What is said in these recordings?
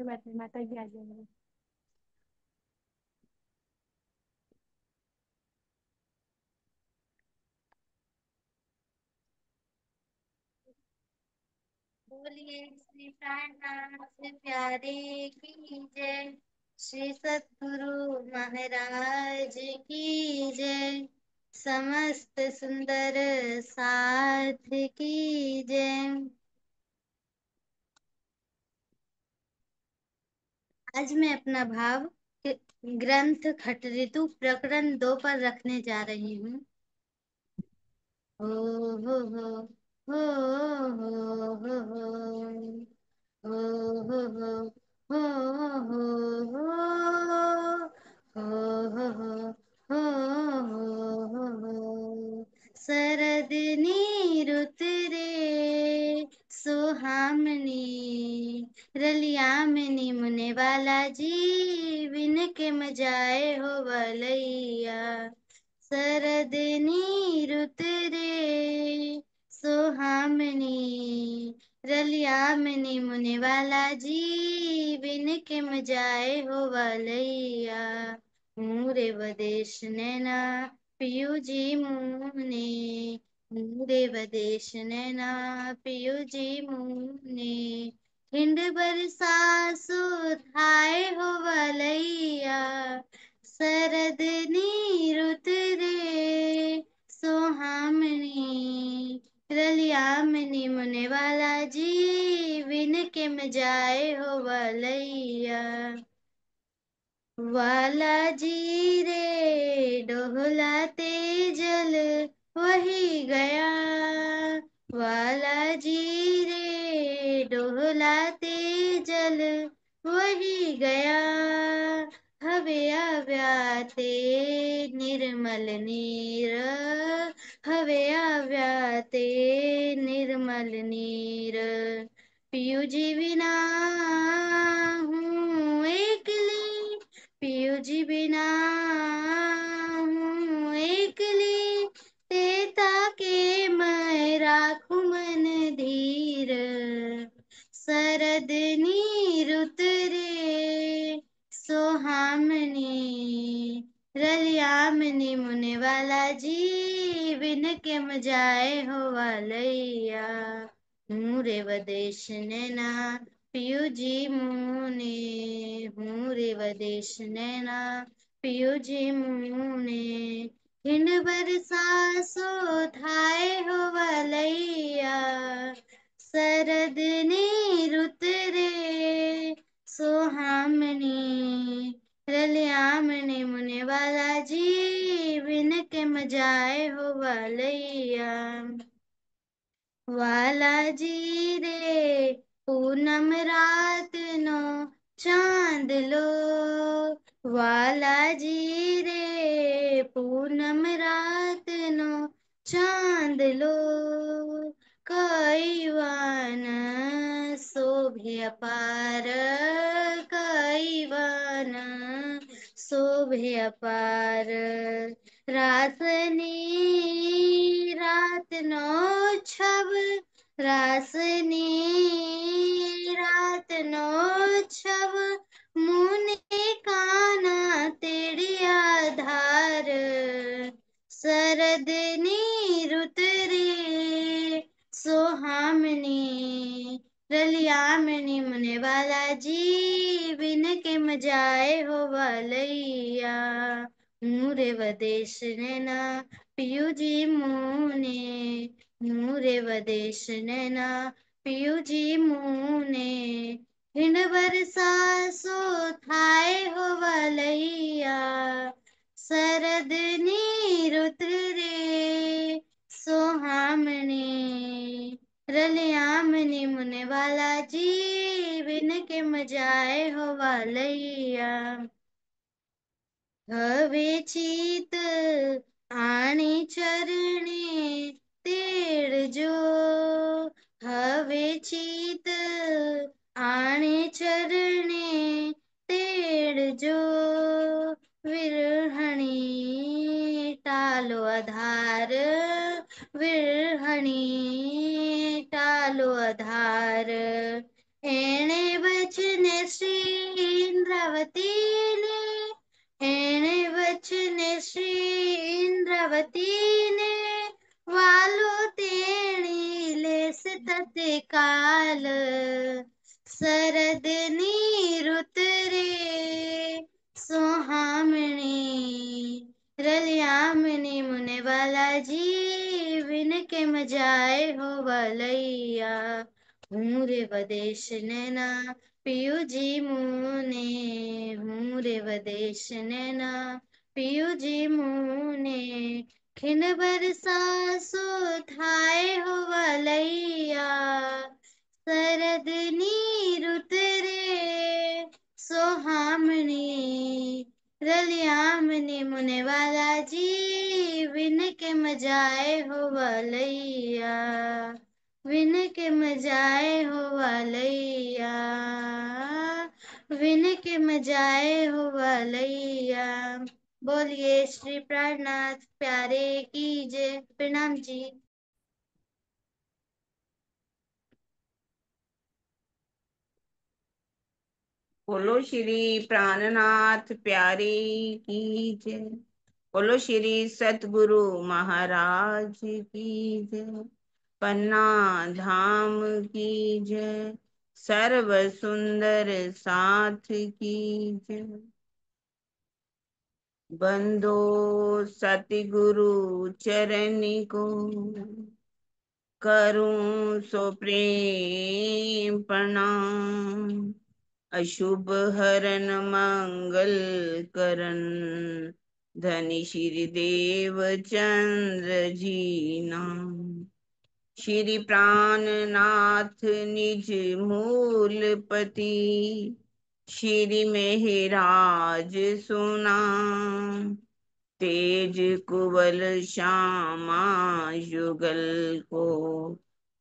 कोई बात नहीं, माता जी आ जाएंगे। बोलिए श्री प्राणनाथ श्री प्यारे की जय। श्री सद्गुरु महाराज की जय। समस्त सुंदर साथ की जय। आज मैं अपना भाव ग्रंथ खट ऋतु प्रकरण 2 पर रखने जा रही हूँ। हो हो हो हो हो हो हो हो हो हो हो हो हो हो हो हो। शरदनी रुत रे सुहामनी रलिया मनी मुने वाला जी बिन के मजाए हो वलैया। शरदनी रुत रे सुहामनी रलिया मनी मुने वाला जी बिन के मजाए हो वलैया। मूरे वदेश नैना पियू जी मुने मूरे वदेश नैना पियू जी मुने हिंड बरसा सुधाए हो वलैया। शरदनी रुत रे सुहामनी रलिया मनी मुने वाला जी बिन के मजाए हो वलैया। वाला जी रे डोहलाते जल वही गया। वाला जी रे डोहलाते जल वही गया। हवे व्याते निर्मल नीर हवे व्याते निर्मल नीर पियू जी बिना हूँ एकली पियू जी बिना हूँ एकली तेता के मैं राखू मन धीर। शरदनी रुत रे सोहामनी रलिया मनी मुने वाला जी बिन के मजाए हो वालैया। हूँ रे वदेश नैना पियू जी मुने हूँ रे वदेश नैना पियू जी मुने हिंड बरसा सो थाए हो वलैया। शरदनी रुत रे सोहामनी रलियामनी मुने वाला जी बिन के मजाए हो वलैया। वाला जी रे पूनम रात नो चांद लो। वाला जी रे पूनम रात नो चांद लो। कैवान शोभे अपार कैवान शोभे अपार। रासनी रात नो छब रासनी रात नो छब मुने काना तेरी आधार। शरदनी रुत रे सोहामनी रलियामनी मुने वाला जी बिन के मजाए हो वलैया। मूरे वदेश नैना पियू जी मुने मूरे वदेश नैना पियू जी मुने हिंड बरसा सो थाए हो वलैया। शरदनी रुत रे सोहामनी रलियामनी मुने वाला जी बिन के मजाए हो वलैया। हवे चीत आणी चरणे तेड़ जो हवे चीत आणे चरणे तेड़ जो विरहणी टालो आधार विरहणी टालो आधार। एणे वचने श्री इंद्रावती ने, एणे वचने श्री इंद्रावती ने, वालो तेणी लेस तत्काल, शरदनी ऋत रे सोहामणी, रलियामणी मुने वाला जी, विन के मजाए हो वलैया, हूँ रे वदेश नैना पियू जी मुने, हूँ रे वदेश नैना पियू जी मुने, खिन बरसा सो थाए हो वलैया, शरदनी ऋत रे सोहामणी, रलियामणी मुने वाला जी, विन के मजाए हो वलैया, विन के मजाए हो वलैया, विन के मजाए हो वलैया। बोलिए श्री प्राणनाथ प्यारे की जय। प्रणाम जी। बोलो श्री प्राणनाथ प्यारे की जय। बोलो श्री सतगुरु महाराज की जय। पन्ना धाम की जय। सर्व सुंदर साथ की जय। बंदो सतगुरु चरण को, करूं सो प्रेम प्रणाम। अशुभ हरन मंगल करन, धनी श्री देव चंद्र जी नाम। श्री प्राणनाथ निज मूलपति, श्री मेहराज सुनाम। तेज कुबल श्यामा युगल को,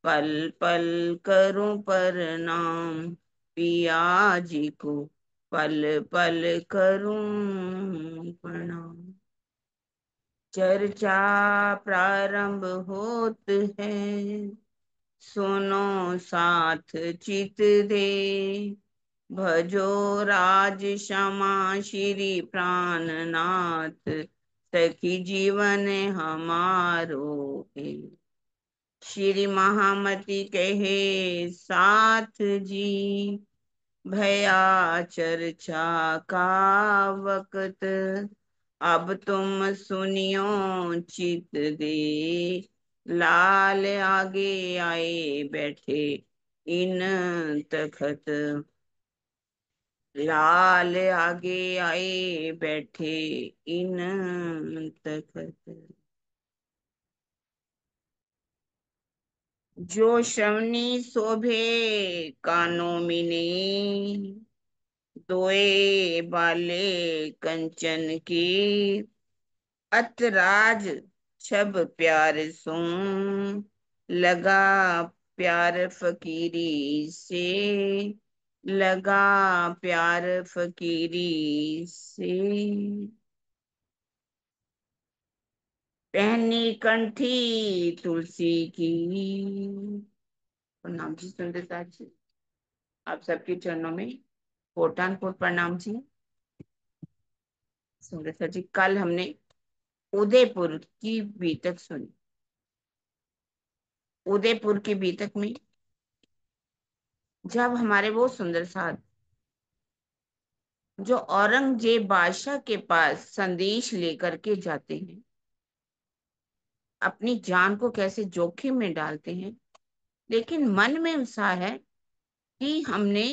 पल पल करूं प्रणाम। पिया जी को पल पल करूं प्रणाम। चर्चा प्रारंभ होत है, सुनो साथ चित दे। भजो राज क्षमा श्री प्राणनाथ, सखी जीवन हमारो है। श्री महामति कहे साथ जी, भया चर्चा का वक्त। अब तुम सुनियो चित दे, लाल आगे आए बैठे इन तखत। लाल आगे आए बैठे इन तखत। जो श्रवणी शोभे कानों मिने, दोए बाले कंचन की। अतराज छब प्यार सुन, लगा प्यार फकीरी से। लगा प्यार फकीरी से। पहनी कंठी तुलसी की। प्रणाम जी सुंदरता जी, आप सबके चरणों में कोटान कोट प्रणाम जी। सुंदरता जी, कल हमने उदयपुर की बीतक सुनी। उदयपुर की बीतक में जब हमारे वो सुंदर साथ, जो औरंगजेब बादशाह के पास संदेश लेकर के जाते हैं, अपनी जान को कैसे जोखिम में डालते हैं, लेकिन मन में उत्साह है कि हमने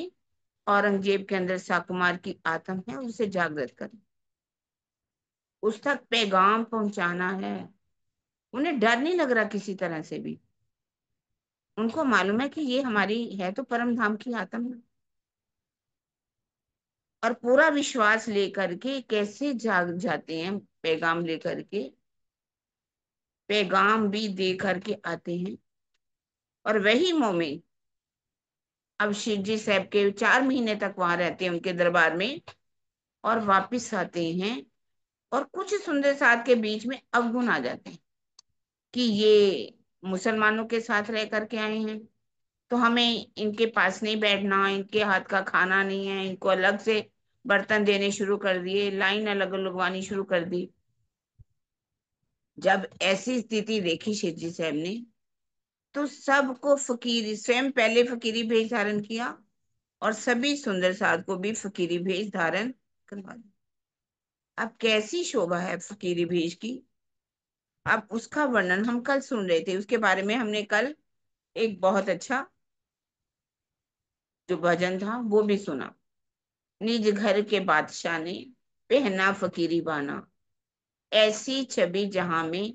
औरंगजेब के अंदर साकुमार की आत्मा है, उसे जागृत करें, उस तक पैगाम पहुंचाना है। उन्हें डर नहीं लग रहा किसी तरह से भी। उनको मालूम है कि ये हमारी है तो परम धाम की आत्मा। और पूरा विश्वास लेकर के कैसे जाग जाते हैं, पैगाम लेकर के, पैगाम भी दे करके आते हैं। और वही मोमिन अब शिव जी साहब के 4 महीने तक वहां रहते हैं उनके दरबार में, और वापिस आते हैं। और कुछ सुंदर साथ के बीच में अवगुण आ जाते हैं कि ये मुसलमानों के साथ रह करके आए हैं, तो हमें इनके पास नहीं बैठना, इनके हाथ का खाना नहीं है, इनको अलग से बर्तन देने शुरू कर दिए, लाइन अलग लगवानी शुरू कर दी। जब ऐसी स्थिति देखी शेख जी साहब ने, तो सबको फकीरी, स्वयं पहले फकीरी भेष धारण किया और सभी सुंदर साध को भी फकीरी भेष धारण करवा दिया। अब कैसी शोभा है फकीरी भेष की, अब उसका वर्णन हम कल सुन रहे थे, उसके बारे में हमने कल एक बहुत अच्छा जो भजन था वो भी सुना। निज घर के बादशाह ने पहना फकीरी बाना, ऐसी छवि जहां में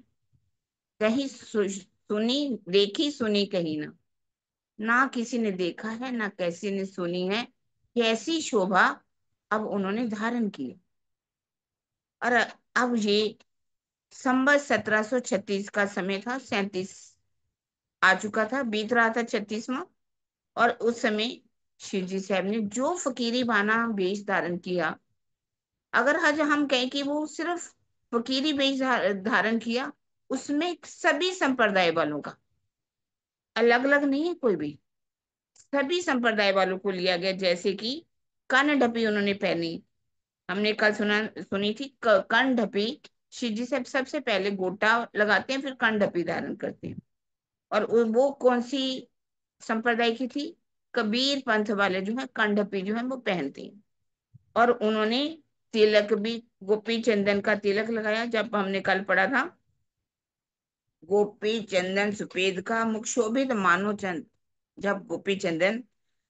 कहीं सुनी, देखी सुनी कहीं ना, ना किसी ने देखा है ना किसी ने सुनी है, कैसी शोभा अब उन्होंने धारण की। और अब ये संवत 1736 का समय था, 37 आ चुका था, बीत रहा था 36वां। और उस समय शिव जी साहब ने जो फकीरी बाना वेश धारण किया, अगर आज हम कहें कि वो सिर्फ फकीरी वेश धारण किया, उसमें सभी संप्रदाय वालों का, अलग अलग नहीं है कोई भी, सभी संप्रदाय वालों को लिया गया। जैसे कि कान ढपी उन्होंने पहनी, हमने कल सुनी थी कान ढपी। शिव जी साहब सबसे पहले गोटा लगाते हैं, फिर कान ढपी धारण करते हैं। और वो कौन सी संप्रदाय की थी? कबीर पंथ वाले जो है कान ढपी जो है वो पहनते हैं। और उन्होंने तिलक भी गोपी चंदन का तिलक लगाया, जब हमने कल पढ़ा था, गोपी चंदन सुपेद का मुख शोभित मानो चंद। जब गोपी चंदन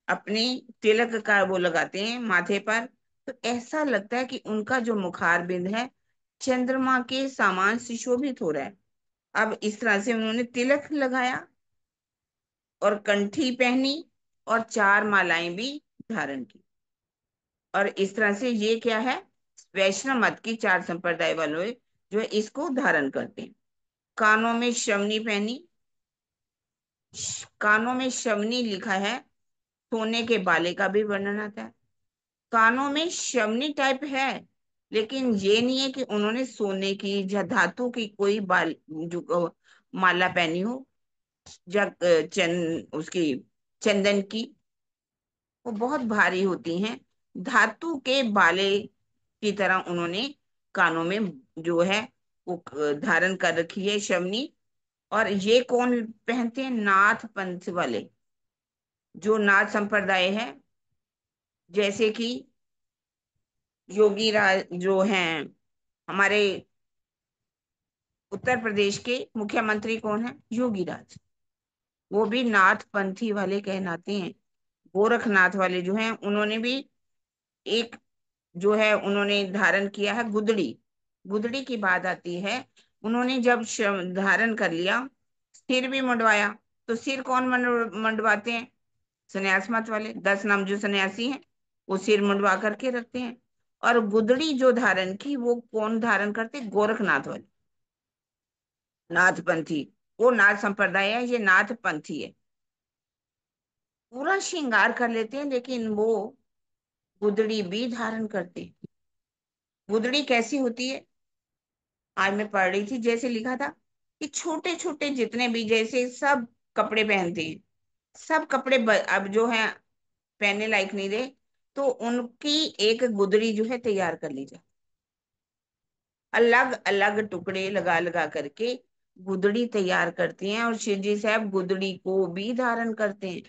अपने तिलक का वो लगाते हैं माथे पर, तो ऐसा लगता है कि उनका जो मुखार बिंद है चंद्रमा के समान सुशोभित हो रहा है। अब इस तरह से उन्होंने तिलक लगाया और कंठी पहनी और 4 मालाएं भी धारण की। और इस तरह से ये क्या है, वैष्णव मत की 4 संप्रदाय वालों जो है इसको धारण करते हैं। कानों में श्रवणी पहनी, कानों में श्रवणी लिखा है, सोने के बाले का भी वर्णन आता है। कानों में श्रवणी टाइप है, लेकिन ये नहीं है कि उन्होंने सोने की या धातु की कोई बाल जो माला पहनी हो, या उसकी चंदन की, वो बहुत भारी होती हैं। धातु के बाले की तरह उन्होंने कानों में जो है वो धारण कर रखी है श्रवणी। और ये कौन पहनते हैं? नाथ पंथ वाले, जो नाथ संप्रदाय है। जैसे कि योगी राज जो हैं हमारे उत्तर प्रदेश के मुख्यमंत्री, कौन है? योगी राज। वो भी नाथ पंथी वाले कहलाते हैं। गोरखनाथ वाले जो हैं उन्होंने भी एक जो है उन्होंने धारण किया है गुदड़ी। गुदड़ी की बात आती है, उन्होंने जब धारण कर लिया, सिर भी मुंडवाया। तो सिर कौन मुंडवाते हैं? सन्यास मत वाले 10 नाम जो सन्यासी हैं, वो सिर मुंडवा करके रखते हैं। और गुदड़ी जो धारण की वो कौन धारण करते? गोरखनाथ वाले, नाथ पंथी। वो नाथ संप्रदाय है, ये नाथ पंथी है। पूरा श्रृंगार कर लेते हैं, लेकिन वो गुदड़ी भी धारण करते हैं। गुदड़ी कैसी होती है? आज मैं पढ़ रही थी, जैसे लिखा था कि छोटे छोटे जितने भी जैसे सब कपड़े पहनते हैं, सब कपड़े अब जो है पहनने लायक नहीं रहे, तो उनकी एक गुदड़ी जो है तैयार कर ली जाए, अलग अलग टुकड़े लगा लगा करके गुदड़ी तैयार करती हैं। और शिव जी साहब गुदड़ी को भी धारण करते हैं।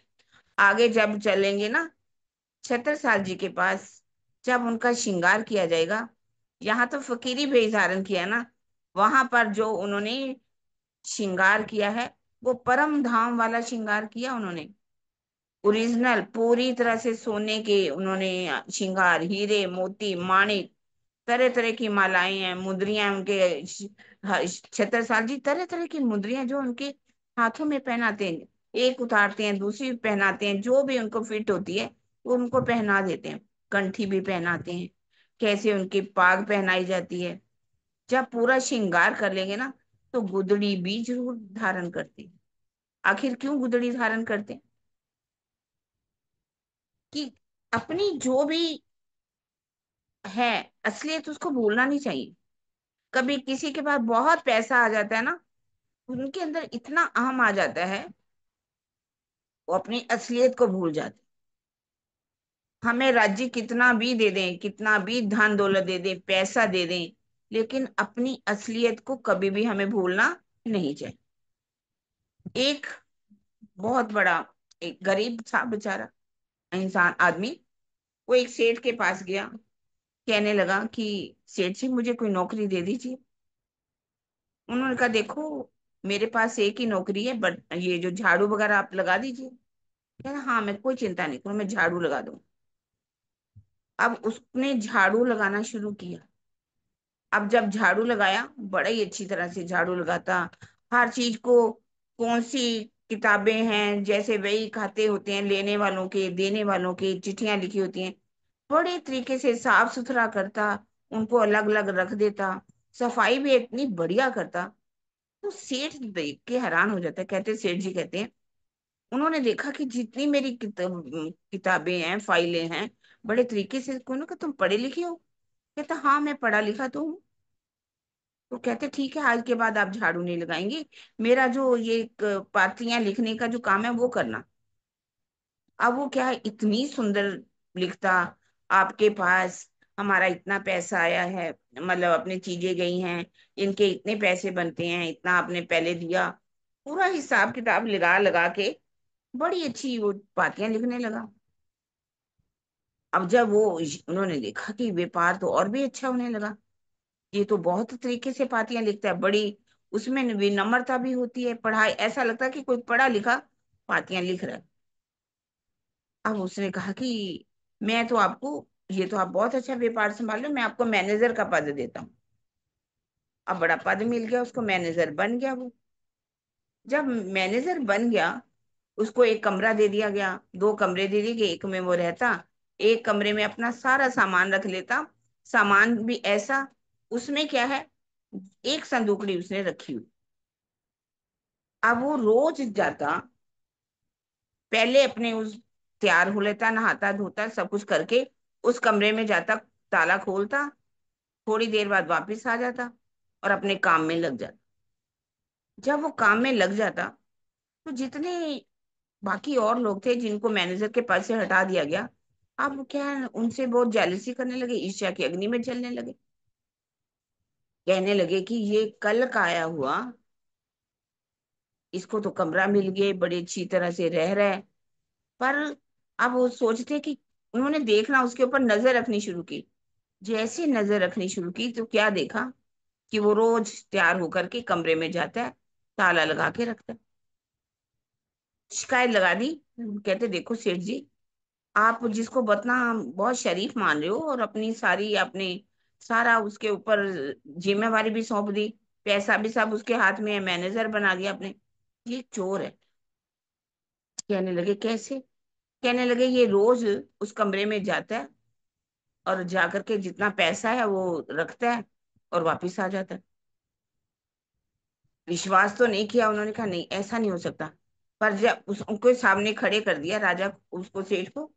आगे जब चलेंगे ना छत्रसाल जी के पास, जब उनका श्रृंगार किया जाएगा, यहाँ तो फकीरी भेष धारण किया ना, वहां पर जो उन्होंने श्रृंगार किया है वो परम धाम वाला श्रृंगार किया उन्होंने। ओरिजिनल पूरी तरह से सोने के उन्होंने श्रृंगार, हीरे मोती माणिक, तरह तरह की मालाएं हैं, मुद्रियां उनके छत्रसाल जी तरह तरह की मुद्रियां जो उनके हाथों में पहनाते हैं, एक उतारते हैं दूसरी पहनाते हैं, जो भी उनको फिट होती है वो उनको पहना देते हैं। कंठी भी पहनाते हैं, कैसे उनकी पाग पहनाई जाती है। जब पूरा श्रृंगार कर लेंगे ना, तो गुदड़ी भी जरूर धारण करते हैं। आखिर क्यों गुदड़ी धारण करते हैं? कि अपनी जो भी है असलियत उसको भूलना नहीं चाहिए। कभी किसी के पास बहुत पैसा आ जाता है ना, उनके अंदर इतना अहम आ जाता है वो अपनी असलियत को भूल जाते। हमें राज्य कितना भी दे दें, कितना भी धन दौलत दे दें, पैसा दे दें, लेकिन अपनी असलियत को कभी भी हमें भूलना नहीं चाहिए। एक बहुत बड़ा, एक गरीब था बेचारा इंसान आदमी, वो एक सेठ के पास गया, कहने लगा कि सेठ जी मुझे कोई नौकरी दे दीजिए। उन्होंने कहा देखो, मेरे पास एक ही नौकरी है, बट ये जो झाड़ू वगैरह आप लगा दीजिए। कहना हाँ, मैं कोई चिंता नहीं करूँ, मैं झाड़ू लगा दूँ। अब उसने झाड़ू लगाना शुरू किया। अब जब झाड़ू लगाया, बड़ा ही अच्छी तरह से झाड़ू लगाता, हर चीज को, कौन सी किताबें हैं, जैसे वही खाते होते हैं, लेने वालों के देने वालों के चिट्ठियां लिखी होती हैं, बड़े तरीके से साफ सुथरा करता, उनको अलग अलग रख देता, सफाई भी इतनी बढ़िया करता। तो सेठ देख के हैरान हो जाता है। कहते, सेठ जी कहते हैं, उन्होंने देखा कि जितनी मेरी किताबें हैं, फाइलें हैं, बड़े तरीके से, उन्होंने कहा तुम पढ़े लिखे हो? कहता हाँ, मैं पढ़ा लिखा तो हूँ। तो कहते ठीक है, आज के बाद आप झाड़ू नहीं लगाएंगे, मेरा जो ये पातियां लिखने का जो काम है वो करना। अब वो क्या है, इतनी सुंदर लिखता, आपके पास हमारा इतना पैसा आया है, मतलब अपनी चीजें गई हैं, इनके इतने पैसे बनते हैं, इतना आपने पहले दिया, पूरा हिसाब किताब लगा लगा के बड़ी अच्छी वो पातियां लिखने लगा। अब जब वो उन्होंने देखा कि व्यापार तो और भी अच्छा होने लगा, ये तो बहुत तरीके से पातियां लिखता है, बड़ी उसमें विनम्रता भी होती है, पढ़ाई ऐसा लगता है कि कोई पढ़ा लिखा पातियां लिख रहा है। अब उसने कहा कि मैं तो आपको, ये तो आप बहुत अच्छा व्यापार संभाल रहे हो, मैं आपको मैनेजर का पद देता हूँ। अब बड़ा पद मिल गया उसको, मैनेजर बन गया वो। जब मैनेजर बन गया, उसको एक कमरा दे दिया गया, दो कमरे दे दिए गए, एक में वो रहता, एक कमरे में अपना सारा सामान रख लेता। सामान भी ऐसा, उसमें क्या है, एक संदूकड़ी उसने रखी हुई। अब वो रोज जाता, पहले अपने उस, तैयार हो लेता, नहाता धोता सब कुछ करके, उस कमरे में जाता, ताला खोलता, थोड़ी देर बाद वापस आ जाता और अपने काम में लग जाता। जब वो काम में लग जाता, तो जितने बाकी और लोग थे जिनको मैनेजर के पद से हटा दिया गया, अब वो क्या है, उनसे बहुत जेलसी करने लगे, ईर्ष्या की अग्नि में जलने लगे। कहने लगे कि ये कल का आया हुआ, इसको तो कमरा मिल गया, बड़ी अच्छी तरह से रह रहा है। पर अब वो सोचते कि, उन्होंने देखना उसके ऊपर नजर रखनी शुरू की। जैसे नजर रखनी शुरू की तो क्या देखा, कि वो रोज तैयार होकर के कमरे में जाता है, ताला लगा के रखता है। शिकायत लगा दी। कहते देखो सेठ जी, आप जिसको बतना बहुत शरीफ मान रहे हो, और अपनी सारी आपने सारा उसके ऊपर जिम्मेवारी भी सौंप दी, पैसा भी सब उसके हाथ में है, मैनेजर बना दिया आपने, ये चोर है। कहने लगे कैसे? कहने लगे ये रोज उस कमरे में जाता है, और जाकर के जितना पैसा है वो रखता है और वापिस आ जाता है। विश्वास तो नहीं किया, उन्होंने कहा नहीं, ऐसा नहीं हो सकता। पर जब उनको सामने खड़े कर दिया राजा, उसको, सेठ को,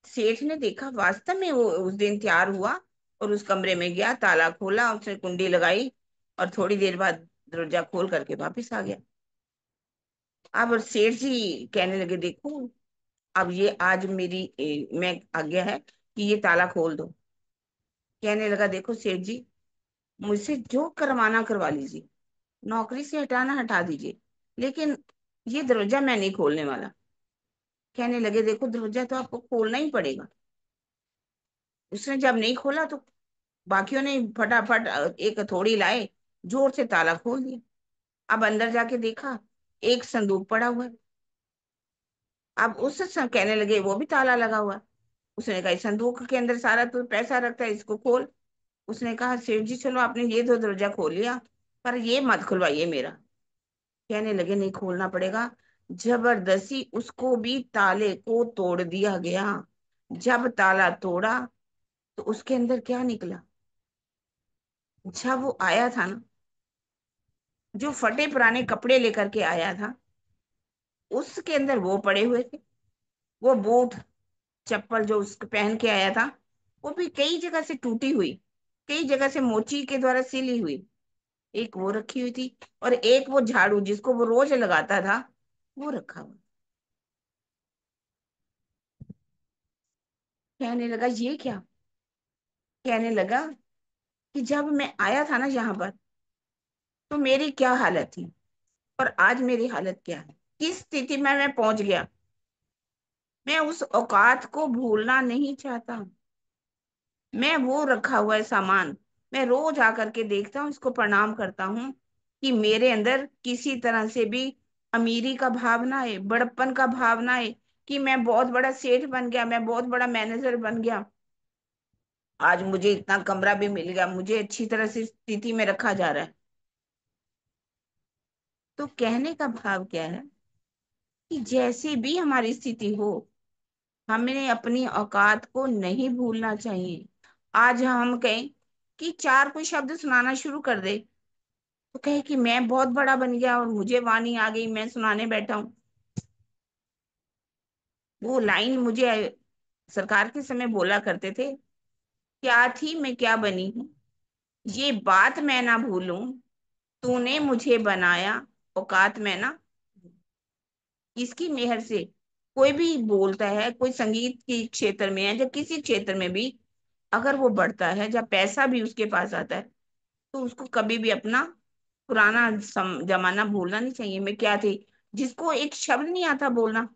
सेठ ने देखा वास्तव में वो उस दिन तैयार हुआ, और उस कमरे में गया, ताला खोला, उसने कुंडी लगाई, और थोड़ी देर बाद दरवाजा खोल करके वापिस आ गया। अब सेठ जी कहने लगे देखो, अब ये आज मेरी मैं आज्ञा है कि ये ताला खोल दो। कहने लगा देखो सेठ जी, मुझसे जो करवाना करवा लीजिए, नौकरी से हटाना हटा दीजिए, लेकिन ये दरवाजा मैं नहीं खोलने वाला। कहने लगे देखो, दरवाजा तो आपको खोलना ही पड़ेगा। उसने जब नहीं खोला तो बाकियों ने फटाफट एक हथौड़ी लाए, जोर से ताला खोल दिया। अब अंदर जाके देखा, एक संदूक पड़ा हुआ है। अब कहने लगे वो भी ताला लगा हुआ है। उसने कहा इस संदूक के अंदर सारा तो पैसा रखता है, इसको खोल। उसने कहा सेठ जी चलो, आपने ये दो दरवाजा खोल लिया, पर ये मत खुलवाइए मेरा। कहने लगे नहीं, खोलना पड़ेगा। जबरदस्ती उसको भी ताले को तोड़ दिया गया। जब ताला तोड़ा, तो उसके अंदर क्या निकला, जब वो आया था ना, जो फटे पुराने कपड़े लेकर के आया था, उसके अंदर वो पड़े हुए थे। वो बूट, चप्पल जो उसको पहन के आया था, वो भी कई जगह से टूटी हुई, कई जगह से मोची के द्वारा सिली हुई, एक वो रखी हुई थी, और एक वो झाड़ू जिसको वो रोज लगाता था, वो रखा हुआ। कहने लगा ये क्या? कहने लगा कि जब मैं आया था ना यहाँ पर, तो मेरी क्या हालत थी, और आज मेरी हालत क्या है, किस स्थिति में मैं पहुंच गया। मैं उस औकात को भूलना नहीं चाहता। मैं वो रखा हुआ है सामान, मैं रोज आकर के देखता हूँ, इसको प्रणाम करता हूँ कि मेरे अंदर किसी तरह से भी अमीरी का भाव ना आए, बड़प्पन का भाव ना आए, कि मैं बहुत बड़ा सेठ बन गया, मैं बहुत बड़ा मैनेजर बन गया, आज मुझे इतना कमरा भी मिल गया, मुझे अच्छी तरह से स्थिति में रखा जा रहा है। तो कहने का भाव क्या है कि जैसी भी हमारी स्थिति हो, हमें अपनी औकात को नहीं भूलना चाहिए। आज हम कहें कि चार कोई शब्द सुनाना शुरू कर दे, तो कहे कि मैं बहुत बड़ा बन गया और मुझे वाणी आ गई, मैं सुनाने बैठा हूँ। वो लाइन मुझे सरकार के समय बोला करते थे, क्या थी मैं क्या बनी हूँ, ये बात मैं ना भूलूं, तूने मुझे बनाया औकात में ना। इसकी मेहर से कोई भी बोलता है, कोई संगीत के क्षेत्र में है या किसी क्षेत्र में भी, अगर वो बढ़ता है, जब पैसा भी उसके पास आता है, तो उसको कभी भी अपना पुराना जमाना भूलना नहीं चाहिए। मैं क्या थी, जिसको एक शब्द नहीं आता बोलना,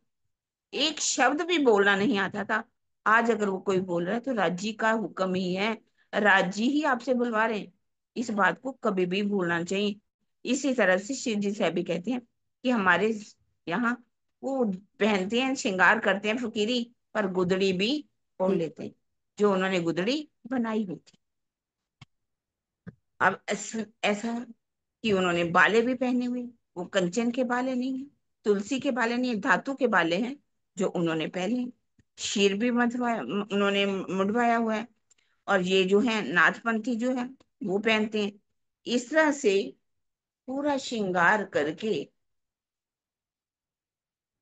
एक शब्द भी बोलना नहीं आता था, आज अगर वो कोई बोल रहा है तो राज जी का हुक्म ही है, राज जी ही आपसे बुलवा रहे हैं। इस बात को कभी भी भूलना नहीं चाहिए। इसी तरह से शिव जी साहब भी कहते हैं कि हमारे यहाँ वो पहनते हैं, श्रृंगार करते हैं फकीरी, पर गुदड़ी भी ओढ़ लेते हैं, जो उन्होंने गुदड़ी बनाई हुई थी। अब ऐसा कि उन्होंने बाले भी पहने हुए, वो कंचन के बाले नहीं है, तुलसी के बाले नहीं है, धातु के बाले हैं जो उन्होंने पहने हैं। शीर भी मधवाया, उन्होंने मुंडवाया हुआ है। और ये जो है नाथपंथी जो है, वो पहनते हैं। इस तरह से पूरा श्रृंगार करके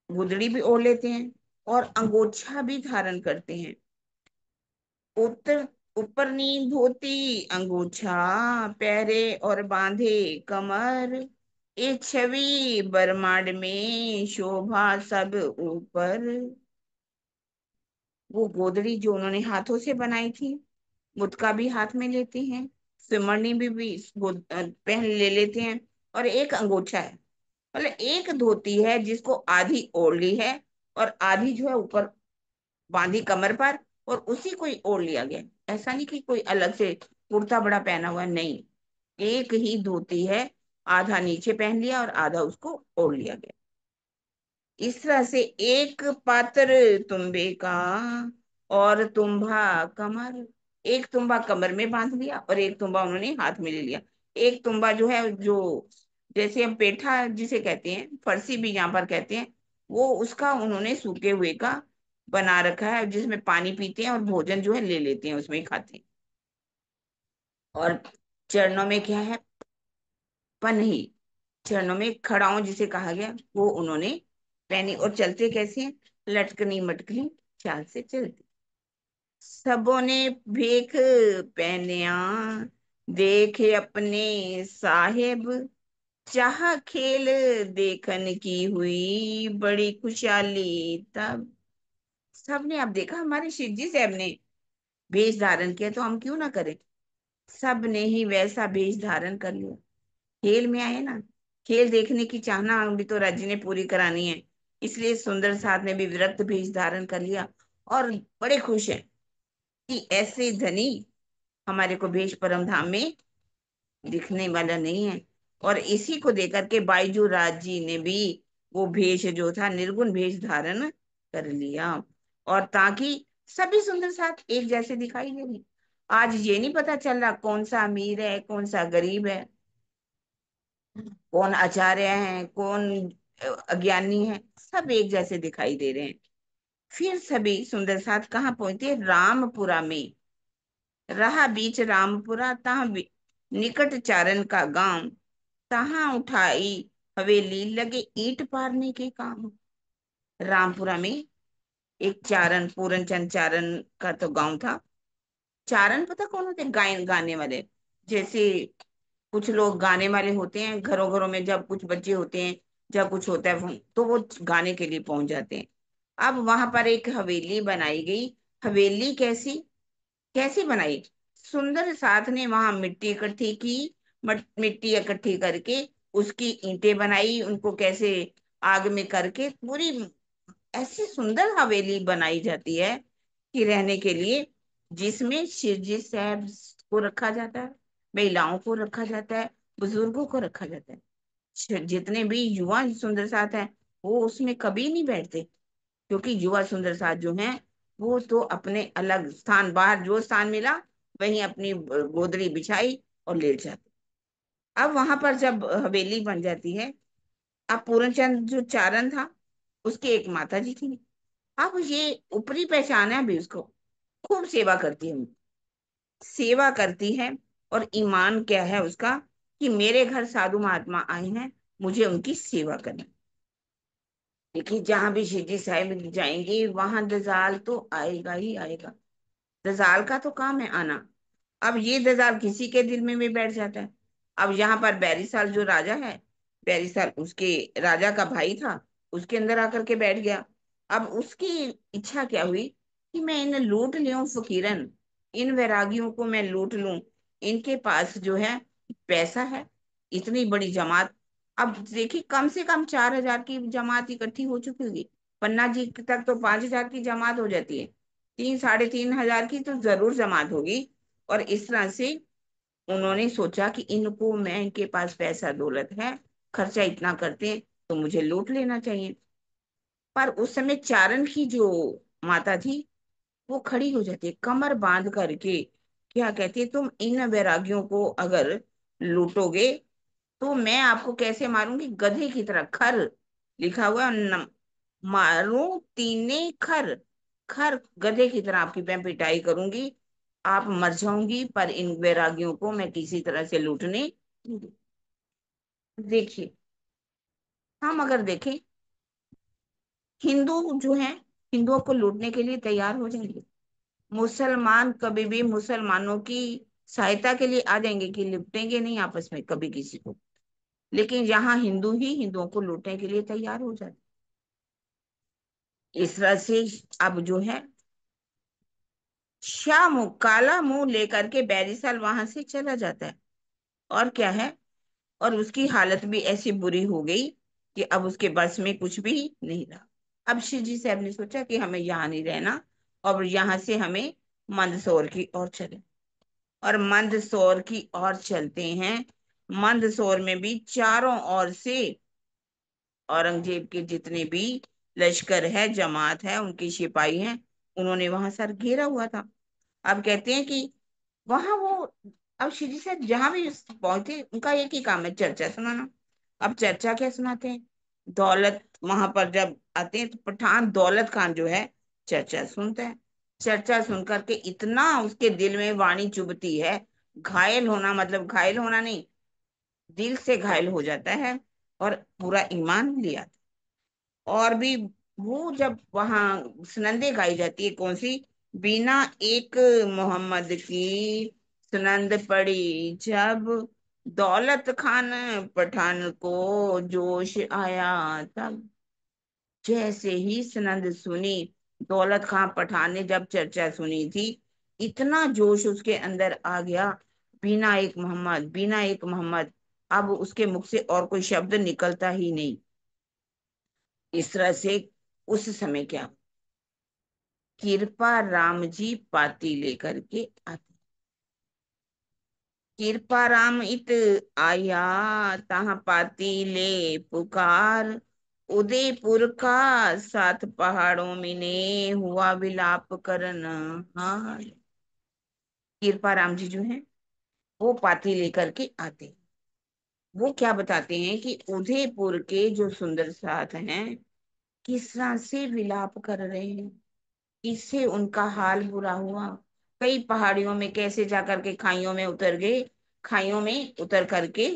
गुदड़ी भी ओढ़ लेते हैं, और अंगोछा भी धारण करते हैं। उत्तर ऊपर नींद धोती अंगूछा पहरे और बांधे कमर, एक छवि बरमाड में शोभा सब ऊपर। वो गोदड़ी जो उन्होंने हाथों से बनाई थी, मुटका भी हाथ में लेते हैं, सिमरनी भी पहन ले लेते हैं, और एक अंगोछा है, मतलब एक धोती है जिसको आधी ओढ़ ली है, और आधी जो है ऊपर बांधी कमर पर, और उसी को ही ओढ़ लिया गया। ऐसा नहीं कि कोई अलग से कुर्ता बड़ा पहना हुआ, नहीं, एक ही धोती है, आधा नीचे पहन लिया और आधा उसको ओढ़ लिया गया। इस तरह से एक पात्र तुम्बे का और तुम्बा कमर, एक तुम्बा कमर में बांध लिया और एक तुम्बा उन्होंने हाथ में ले लिया। एक तुम्बा जो है, जो जैसे हम पेठा जिसे कहते हैं, फरसी भी यहाँ पर कहते हैं, वो उसका उन्होंने सूखे हुए का बना रखा है, जिसमें पानी पीते हैं और भोजन जो है ले लेते हैं, उसमें ही खाते हैं। और चरणों में क्या है, पनही, चरणों में खड़ाऊं जिसे कहा गया, वो उन्होंने पहनी, और चलते कैसे हैं, लटकनी मटकनी चाल से चलते। सबों ने भेख पहनिया देखे अपने साहेब, चाह खेल देखन की हुई बड़ी खुशहाली तब। सबने अब देखा हमारे शिव जी साहब ने वेश धारण किया, तो हम क्यों ना करें। सब ने ही वैसा वेश धारण कर लिया, खेल में आए ना, खेल देखने की चाहना भी तो राज्य ने पूरी करानी है। इसलिए सुंदर साथ ने भी विरक्त भेष धारण कर लिया, और बड़े खुश हैं कि ऐसे धनी हमारे को भेष परम धाम में दिखने वाला नहीं है। और इसी को देकर के बाईजू राज जी ने भी वो भेष जो था, निर्गुण भेष धारण कर लिया, और ताकि सभी सुंदर साथ एक जैसे दिखाई दे। आज ये नहीं पता चल रहा कौन सा अमीर है कौन सा गरीब है, कौन आचार्य है कौन अज्ञानी है, सब एक जैसे दिखाई दे रहे हैं। फिर सभी सुंदर साथ कहाँ पहुंचे, रामपुरा में। रहा बीच रामपुरा तहाँ निकट चारण का गांव, तहाँ उठाई हवेली लगे ईंट पारने के काम। रामपुरा में एक चारण, पूरन चंद चारण का तो गांव था। चारण पता कौन होते, गायन गाने वाले। जैसे कुछ लोग गाने वाले होते हैं, घरों घरों में जब कुछ बच्चे होते हैं, जब कुछ होता है तो वो गाने के लिए पहुंच जाते हैं। अब वहां पर एक हवेली बनाई गई, हवेली कैसी कैसी बनाई? सुंदर साथ ने वहां मिट्टी इकट्ठी की, मिट्टी इकट्ठी करके उसकी ईंटें बनाई, उनको कैसे आग में करके पूरी ऐसी सुंदर हवेली बनाई जाती है कि रहने के लिए, जिसमें शिवजी साहब को रखा जाता है, महिलाओं को रखा जाता है, बुजुर्गों को रखा जाता है। जितने भी युवा सुंदर साथ हैं वो उसमें कभी नहीं बैठते, क्योंकि युवा सुंदर साथ जो हैं वो तो अपने अलग स्थान, बाहर जो स्थान मिला वहीं अपनी गोदरी बिछाई और लेट जाते। अब वहां पर जब हवेली बन जाती है, अब पूरनचंद जो चारण था उसकी एक माता जी थी। अब ये ऊपरी पहचान है अभी उसको, खूब सेवा करती है उनकी, सेवा करती है। और ईमान क्या है उसका कि मेरे घर साधु महात्मा आए हैं, मुझे उनकी सेवा करनी। देखिए जहां भी शिवजी साहब जाएंगे वहां दजाल तो आएगा ही आएगा। दजाल का तो काम है आना। अब ये दजाल किसी के दिल में भी बैठ जाता है। अब यहाँ पर बैरिसाल जो राजा है, बैरिसाल उसके राजा का भाई था, उसके अंदर आकर के बैठ गया। अब उसकी इच्छा क्या हुई कि मैं इन्हें लूट लूं फकीरन, इन वैरागियों को मैं लूट लूं। इनके पास जो है पैसा है, इतनी बड़ी जमात। अब देखिए कम से कम 4,000 की जमात इकट्ठी हो चुकी होगी। पन्ना जी तक तो 5,000 की जमात हो जाती है, 3 साढ़े 3 हजार की तो जरूर जमात होगी। और इस तरह से उन्होंने सोचा कि इनको, मैं इनके पास पैसा दौलत है, खर्चा इतना करते हैं तो मुझे लूट लेना चाहिए। पर उस समय चारण की जो माता थी वो खड़ी हो जाती है कमर बांध करके, क्या कहती है, तुम इन वैरागियों को अगर लूटोगे तो मैं आपको कैसे मारूंगी, गधे की तरह खर, लिखा हुआ है मारूं तीने खर, खर गधे की तरह आपकी मैं पिटाई करूंगी, आप मर जाऊंगी, पर इन वैरागियों को मैं किसी तरह से लूटने नहीं दूंगी। देखिए, हम अगर देखें, हिंदू जो हैं हिंदुओं को लूटने के लिए तैयार हो जाएंगे, मुसलमान कभी भी मुसलमानों की सहायता के लिए आ जाएंगे कि निपटेंगे नहीं आपस में कभी किसी को। लेकिन यहाँ हिंदू ही हिंदुओं को लूटने के लिए तैयार हो जाते। इस तरह से अब जो है शाह मुंह काला मुंह लेकर के बैरिसाल वहां से चला जाता है। और क्या है, और उसकी हालत भी ऐसी बुरी हो गई कि अब उसके बस में कुछ भी नहीं रहा। अब शिव जी साहब ने सोचा कि हमें यहाँ नहीं रहना, और यहाँ से हमें मंदसौर की ओर चले। और मंदसौर की ओर चलते हैं। मंदसौर में भी चारों ओर से औरंगजेब के जितने भी लश्कर है, जमात है, उनके सिपाही हैं, उन्होंने वहां सर घेरा हुआ था। अब कहते हैं कि वहां वो, अब श्री जी से जहां भी पहुंचे उनका एक ही काम है, चर्चा सुनाना। अब चर्चा क्या सुनाते हैं, दौलत, वहां पर जब आते हैं तो पठान दौलत खान जो है चर्चा सुनता है। चर्चा सुन करके इतना उसके दिल में वाणी चुभती है, घायल होना, मतलब घायल होना नहीं, दिल से घायल हो जाता है और पूरा ईमान लिया। और भी वो जब वहां सुनंदे गाई जाती है, कौन सी, बिना एक मोहम्मद की सुनंद पड़ी जब, दौलत खान पठान को जोश आया तब। जैसे ही सुनंद सुनी, दौलत खान पठान ने जब चर्चा सुनी थी, इतना जोश उसके अंदर आ गया, बिना एक मोहम्मद, बिना एक मोहम्मद, अब उसके मुख से और कोई शब्द निकलता ही नहीं। इस तरह से उस समय क्या, कृपा राम जी पाती लेकर के आते। कृपा राम इत आया, तहाँ पाती ले पुकार, उदयपुर का सात पहाड़ों में ने हुआ विलाप करन। हाँ, कृपा राम जी जो है वो पाती लेकर के आते। वो क्या बताते हैं कि उदयपुर के जो सुंदर साथ हैं किस तरह से विलाप कर रहे हैं, इससे उनका हाल बुरा हुआ। कई पहाड़ियों में कैसे जाकर के खाइयों में उतर गए, खाइयों में उतर करके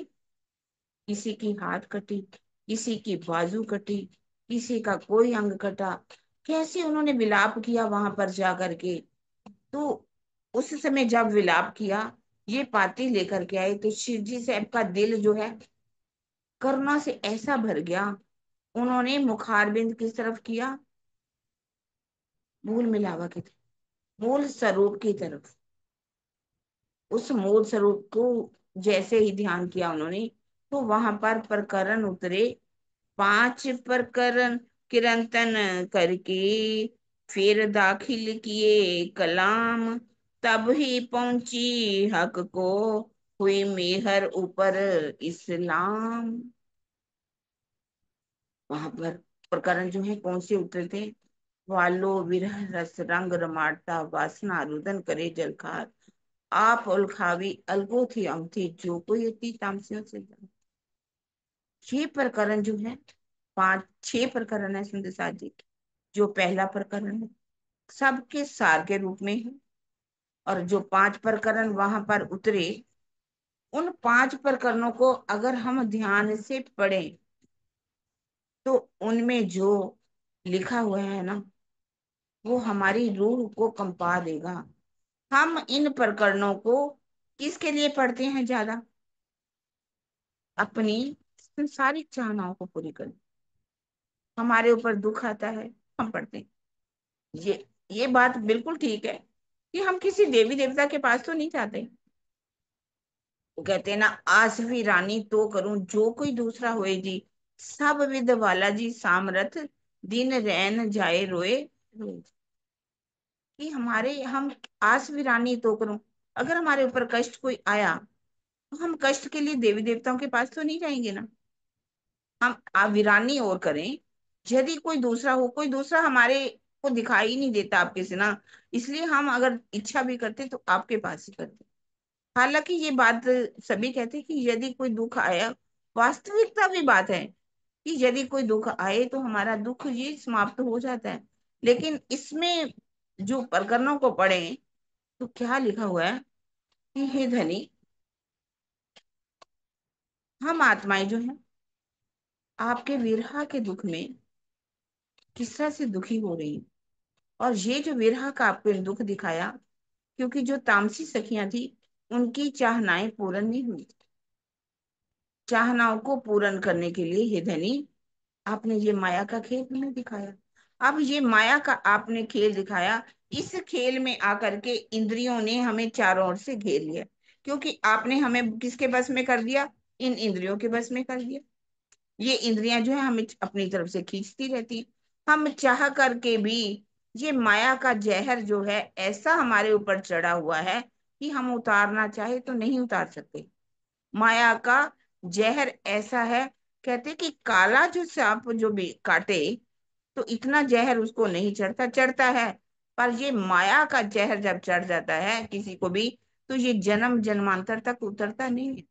किसी की हाथ कटी, किसी की बाजू कटी, किसी का कोई अंग कटा, कैसे उन्होंने विलाप किया वहां पर जा करके। तो उस समय जब विलाप किया, ये पाती लेकर के आए, तो शिव जी साहब का दिल जो है करुणा से ऐसा भर गया, उन्होंने मुखारबिंद किस तरफ किया, भूल मिलावा की तरफ। मूल स्वरूप की तरफ। उस मूल स्वरूप को जैसे ही ध्यान किया उन्होंने, तो वहां पर प्रकरण उतरे, 5 प्रकरण किरंतन करके, फिर दाखिल किए कलाम, तब ही पहुंची हक को, हुई मेहर ऊपर इस्लाम। वहां पर प्रकरण जो है कौन से उतरे थे? वालो विरह रस रंग रमाडता, वासना रुदन करे जलखार, आप उलखावी अलगो थी अमथी, जो कोई अति तामसियों से जान। ये प्रकरण जो है, 5 6 प्रकरण है सुंदर साथ जी के। जो पहला प्रकरण है सबके सार के रूप में है, और जो 5 प्रकरण वहां पर उतरे, उन 5 प्रकरणों को अगर हम ध्यान से पढ़ें, तो उनमें जो लिखा हुआ है ना, वो हमारी रूह को कंपा देगा। हम इन प्रकरणों को किसके लिए पढ़ते हैं ज्यादा? अपनी संसारिक चाहनाओं को पूरी करने। हमारे ऊपर दुख आता है, हम पढ़ते हैं। ये बात बिल्कुल ठीक है कि हम किसी देवी देवता के पास तो नहीं जाते। वो कहते हैं ना, आसवी रानी तो करूं जो कोई दूसरा होए जी, सब विद वाला जी सामरथ, दिन रैन जाए रोए रोए। कि हमारे हम आस वीरानी तो करूं, अगर हमारे ऊपर कष्ट कोई आया, तो हम कष्ट के लिए देवी देवताओं के पास तो नहीं जाएंगे ना। हम वीरानी और करें, यदि कोई दूसरा हो, कोई दूसरा हमारे को दिखाई नहीं देता आपके से ना, इसलिए हम अगर इच्छा भी करते तो आपके पास ही करते। हालांकि ये बात सभी कहते हैं कि यदि कोई दुख आया, वास्तविकता भी बात है कि यदि कोई दुख आए तो हमारा दुख ये समाप्त हो जाता है। लेकिन इसमें जो प्रकरणों को पढ़ें, तो क्या लिखा हुआ है कि हे धनी, हम आत्माएं जो हैं आपके विरह के दुख में किस तरह से दुखी हो रही हैं। और ये जो विरह का आपको दुख दिखाया, क्योंकि जो तामसी सखियां थी, उनकी चाहनाएं पूर्ण नहीं हुई। चाहनाओं को पूर्ण करने के लिए हे धनी, आपने ये माया का खेल हमें दिखाया। अब ये माया का आपने खेल दिखाया, इस खेल में आकर के इंद्रियों ने हमें चारों ओर से घेर लिया। क्योंकि आपने हमें किसके बस में कर दिया? इन इंद्रियों के बस में कर दिया। ये इंद्रियां जो है हमें अपनी तरफ से खींचती रहती हैं। हम चाह करके भी, ये माया का जहर जो है ऐसा हमारे ऊपर चढ़ा हुआ है कि हम उतारना चाहे तो नहीं उतार सकते। माया का जहर ऐसा है, कहते कि काला जो सांप जो भी काटे, तो इतना जहर उसको नहीं चढ़ता, चढ़ता है। पर ये माया का जहर जब चढ़ जाता है किसी को भी, तो ये जन्म जन्मांतर तक उतरता नहीं है।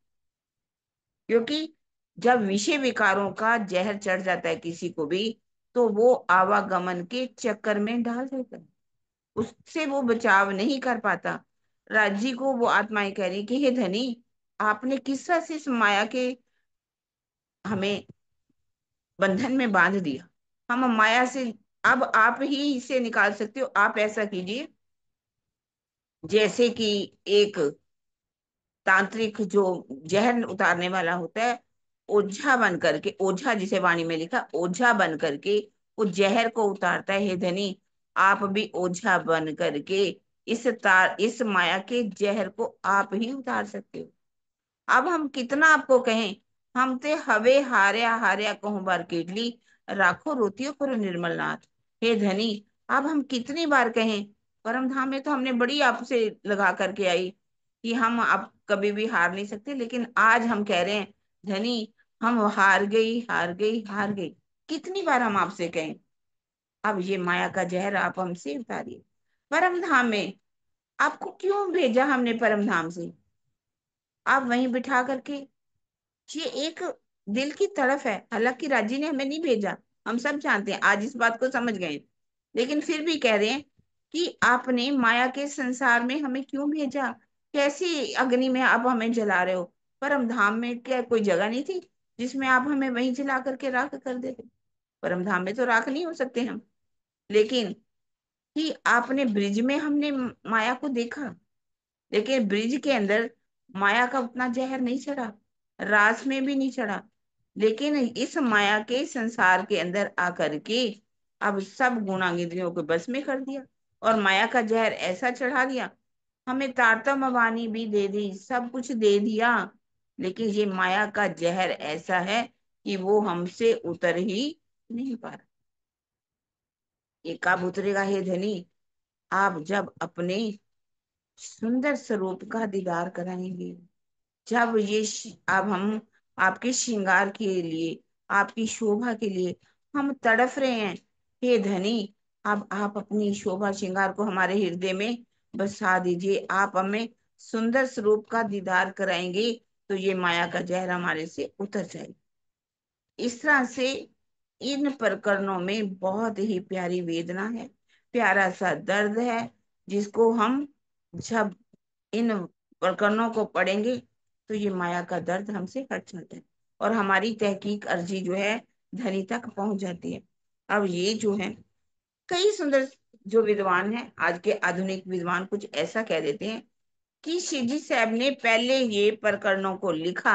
क्योंकि जब विषय विकारों का जहर चढ़ जाता है किसी को भी, तो वो आवागमन के चक्कर में डाल देता है, उससे वो बचाव नहीं कर पाता। राजी को वो आत्माएं कह रही कि हे धनी, आपने किस तरह से इस माया के हमें बंधन में बांध दिया। हम माया से अब आप ही इसे निकाल सकते हो। आप ऐसा कीजिए, जैसे कि एक तांत्रिक जो जहर उतारने वाला होता है, ओझा बन करके, ओझा जिसे वाणी में लिखा, ओझा बन करके वो जहर को उतारता है। हे धनी, आप भी ओझा बन करके इस माया के जहर को आप ही उतार सकते हो। अब हम कितना आपको कहें, हम ते हवे हार्या हार्या कहूं बार केडली, राखो रोतियो करो निर्मल नाथ। हे धनी, अब हम कितनी बार कहें, परम धाम में तो हमने बड़ी आपसे लगा करके आई कि हम अब कभी भी हार नहीं सकते, लेकिन आज हम कह रहे हैं धनी, हम हार गई हार गई हार गई। कितनी बार हम आपसे कहें, अब ये माया का जहर आप हमसे उतारिए। परम धाम में आपको क्यों भेजा हमने परम धाम से? आप वहीं बिठा करके, ये एक दिल की तड़फ है। हालांकि राजी ने हमें नहीं भेजा, हम सब जानते हैं, आज इस बात को समझ गए। लेकिन फिर भी कह रहे हैं कि आपने माया के संसार में हमें क्यों भेजा? कैसी अग्नि में आप हमें जला रहे हो? परम धाम में क्या कोई जगह नहीं थी जिसमें आप हमें वहीं जला करके राख कर देते? परम धाम में तो राख नहीं हो सकते हम। लेकिन कि आपने ब्रिज में हमने माया को देखा, लेकिन ब्रिज के अंदर माया का उतना जहर नहीं चढ़ा, रास में भी नहीं चढ़ा। लेकिन इस माया के संसार के अंदर आकर के अब सब गुणांगित्रियों को बस में कर दिया। और माया का जहर ऐसा चढ़ा दिया, हमें तारतम वाणी भी दे दी, सब कुछ दे दिया, लेकिन ये माया का जहर ऐसा है कि वो हमसे उतर ही नहीं पा रहा। ये कब उतरेगा हे धनी? आप जब अपने सुंदर स्वरूप का दीदार कराएंगे, जब अब हम आपके श्रृंगार के लिए, आपकी शोभा के लिए हम तड़फ रहे हैं, हे धनी, अब आप अपनी शोभा श्रृंगार को हमारे हृदय में बसा दीजिए। आप हमें सुंदर स्वरूप का दीदार कराएंगे तो ये माया का जहर हमारे से उतर जाएगा। इस तरह से इन प्रकरणों में बहुत ही प्यारी वेदना है, प्यारा सा दर्द है, जिसको हम जब इन प्रकरणों को पढ़ेंगे तो ये माया का दर्द हमसे हट जाता है और हमारी तहकीक अर्जी जो है धनी तक पहुंच जाती है। अब ये जो है कई सुंदर जो विद्वान हैं, आज के आधुनिक विद्वान कुछ ऐसा कह देते हैं कि शिवजी साहब ने पहले ये प्रकरणों को लिखा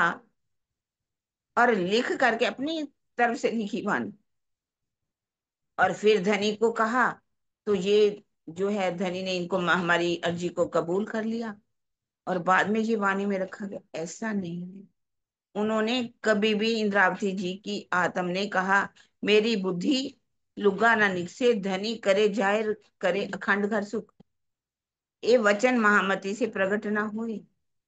और लिख करके अपनी तरफ से लिखी वाणी, और फिर धनी को कहा, तो ये जो है धनी ने इनको हमारी अर्जी को कबूल कर लिया और बाद में ये वाणी में रखा गया। ऐसा नहीं है। उन्होंने कभी भी, इंद्रावती जी की आत्म ने कहा, मेरी बुद्धि लुगा ना निकसे, धनी करे जाहिर करे अखंड घर सुख, ये वचन महामती से प्रकट ना हुए।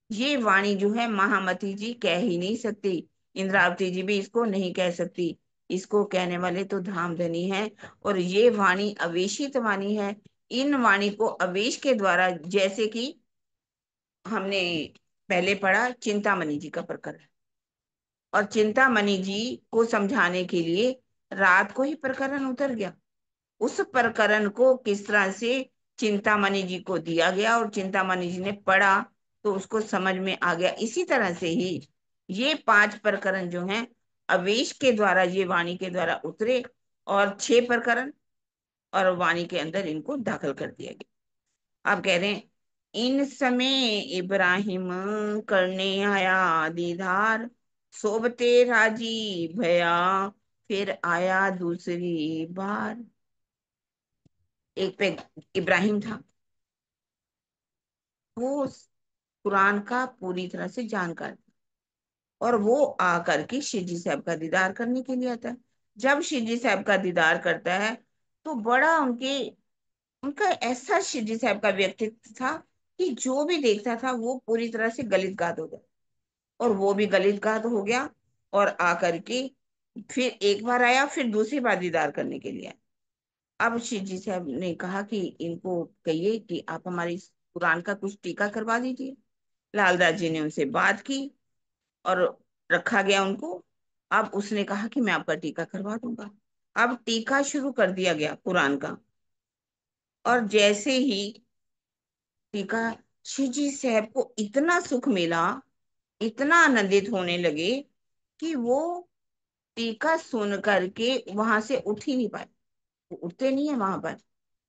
ये वाणी जो है महामती जी कह ही नहीं सकती, इंद्रावती जी भी इसको नहीं कह सकती। इसको कहने वाले तो धामधनी है, और ये वाणी अवेशित वाणी है। इन वाणी को अवेश के द्वारा, जैसे कि हमने पहले पढ़ा चिंतामणि जी का प्रकरण, और चिंतामणि जी को समझाने के लिए रात को ही प्रकरण उतर गया। उस प्रकरण को किस तरह से चिंतामणि जी को दिया गया और चिंतामणि जी ने पढ़ा तो उसको समझ में आ गया। इसी तरह से ही ये 5 प्रकरण जो हैं अवेश के द्वारा, ये वाणी के द्वारा उतरे, और 6 प्रकरण और वाणी के अंदर इनको दाखिल कर दिया गया। आप कह रहे हैं, इन समय इब्राहिम करने आया दीदार, सोबते राजी भया, फिर आया दूसरी बार। एक पे इब्राहिम था, वो कुरान का पूरी तरह से जानकार था, और वो आकर के शिवजी साहब का दीदार करने के लिए आता है। जब शिवजी साहब का दीदार करता है तो बड़ा उनका ऐसा शिवजी साहब का व्यक्तित्व था कि जो भी देखता था वो पूरी तरह से गलित गाद हो गया, और वो भी गलित गाद हो गया, और आकर के फिर एक बार आया, फिर दूसरी बार दीदार करने के लिए आया। अब शिव जी साहब ने कहा कि इनको कहिए कि आप हमारी कुरान का कुछ टीका करवा दीजिए। लालदास जी ने उनसे बात की और रखा गया उनको। अब उसने कहा कि मैं आपका टीका करवा दूंगा। अब टीका शुरू कर दिया गया कुरान का, और जैसे ही टीका, शिव जी साहब को इतना सुख मिला, इतना आनंदित होने लगे कि वो टीका सुन करके वहां से उठ ही नहीं पाए। वो उठते नहीं है वहां पर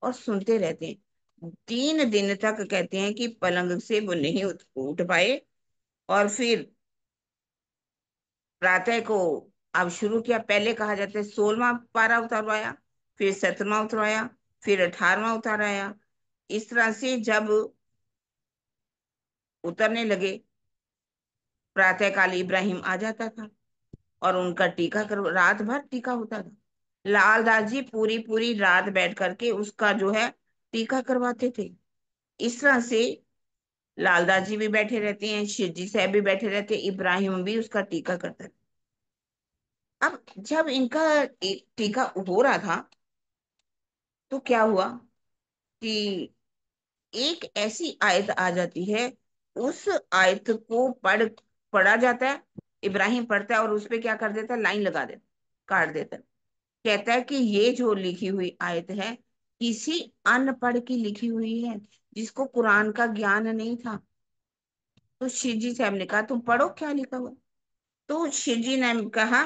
और सुनते रहते हैं। 3 दिन तक कहते हैं कि पलंग से वो नहीं उठ पाए, और फिर प्रातः को अब शुरू किया। पहले कहा जाता है 16वां पारा उतरवाया, फिर 17वां उतरवाया, फिर 18वां उताराया। इस तरह से जब उतरने लगे, प्रातः काल इब्राहिम आ जाता था और उनका टीका कर, रात भर टीका होता था। लालदास जी पूरी पूरी रात बैठ करके उसका जो है टीका करवाते थे। इस तरह से लालदास जी भी बैठे रहते हैं, शिव जी साहब भी बैठे रहते, इब्राहिम भी उसका टीका करता है। अब जब इनका टीका हो रहा था तो क्या हुआ कि एक ऐसी आयत आ जाती है, उस आयत को पढ़ा जाता है, इब्राहिम पढ़ता है और उस पे क्या कर देता है, लाइन लगा देता, काट देता है। कहता है कि ये जो लिखी हुई आयत है किसी अनपढ़ की लिखी हुई है, जिसको कुरान का ज्ञान नहीं था। तो शिव जी साहब ने कहा तुम पढ़ो क्या लिखा हुआ। तो शिव जी ने कहा,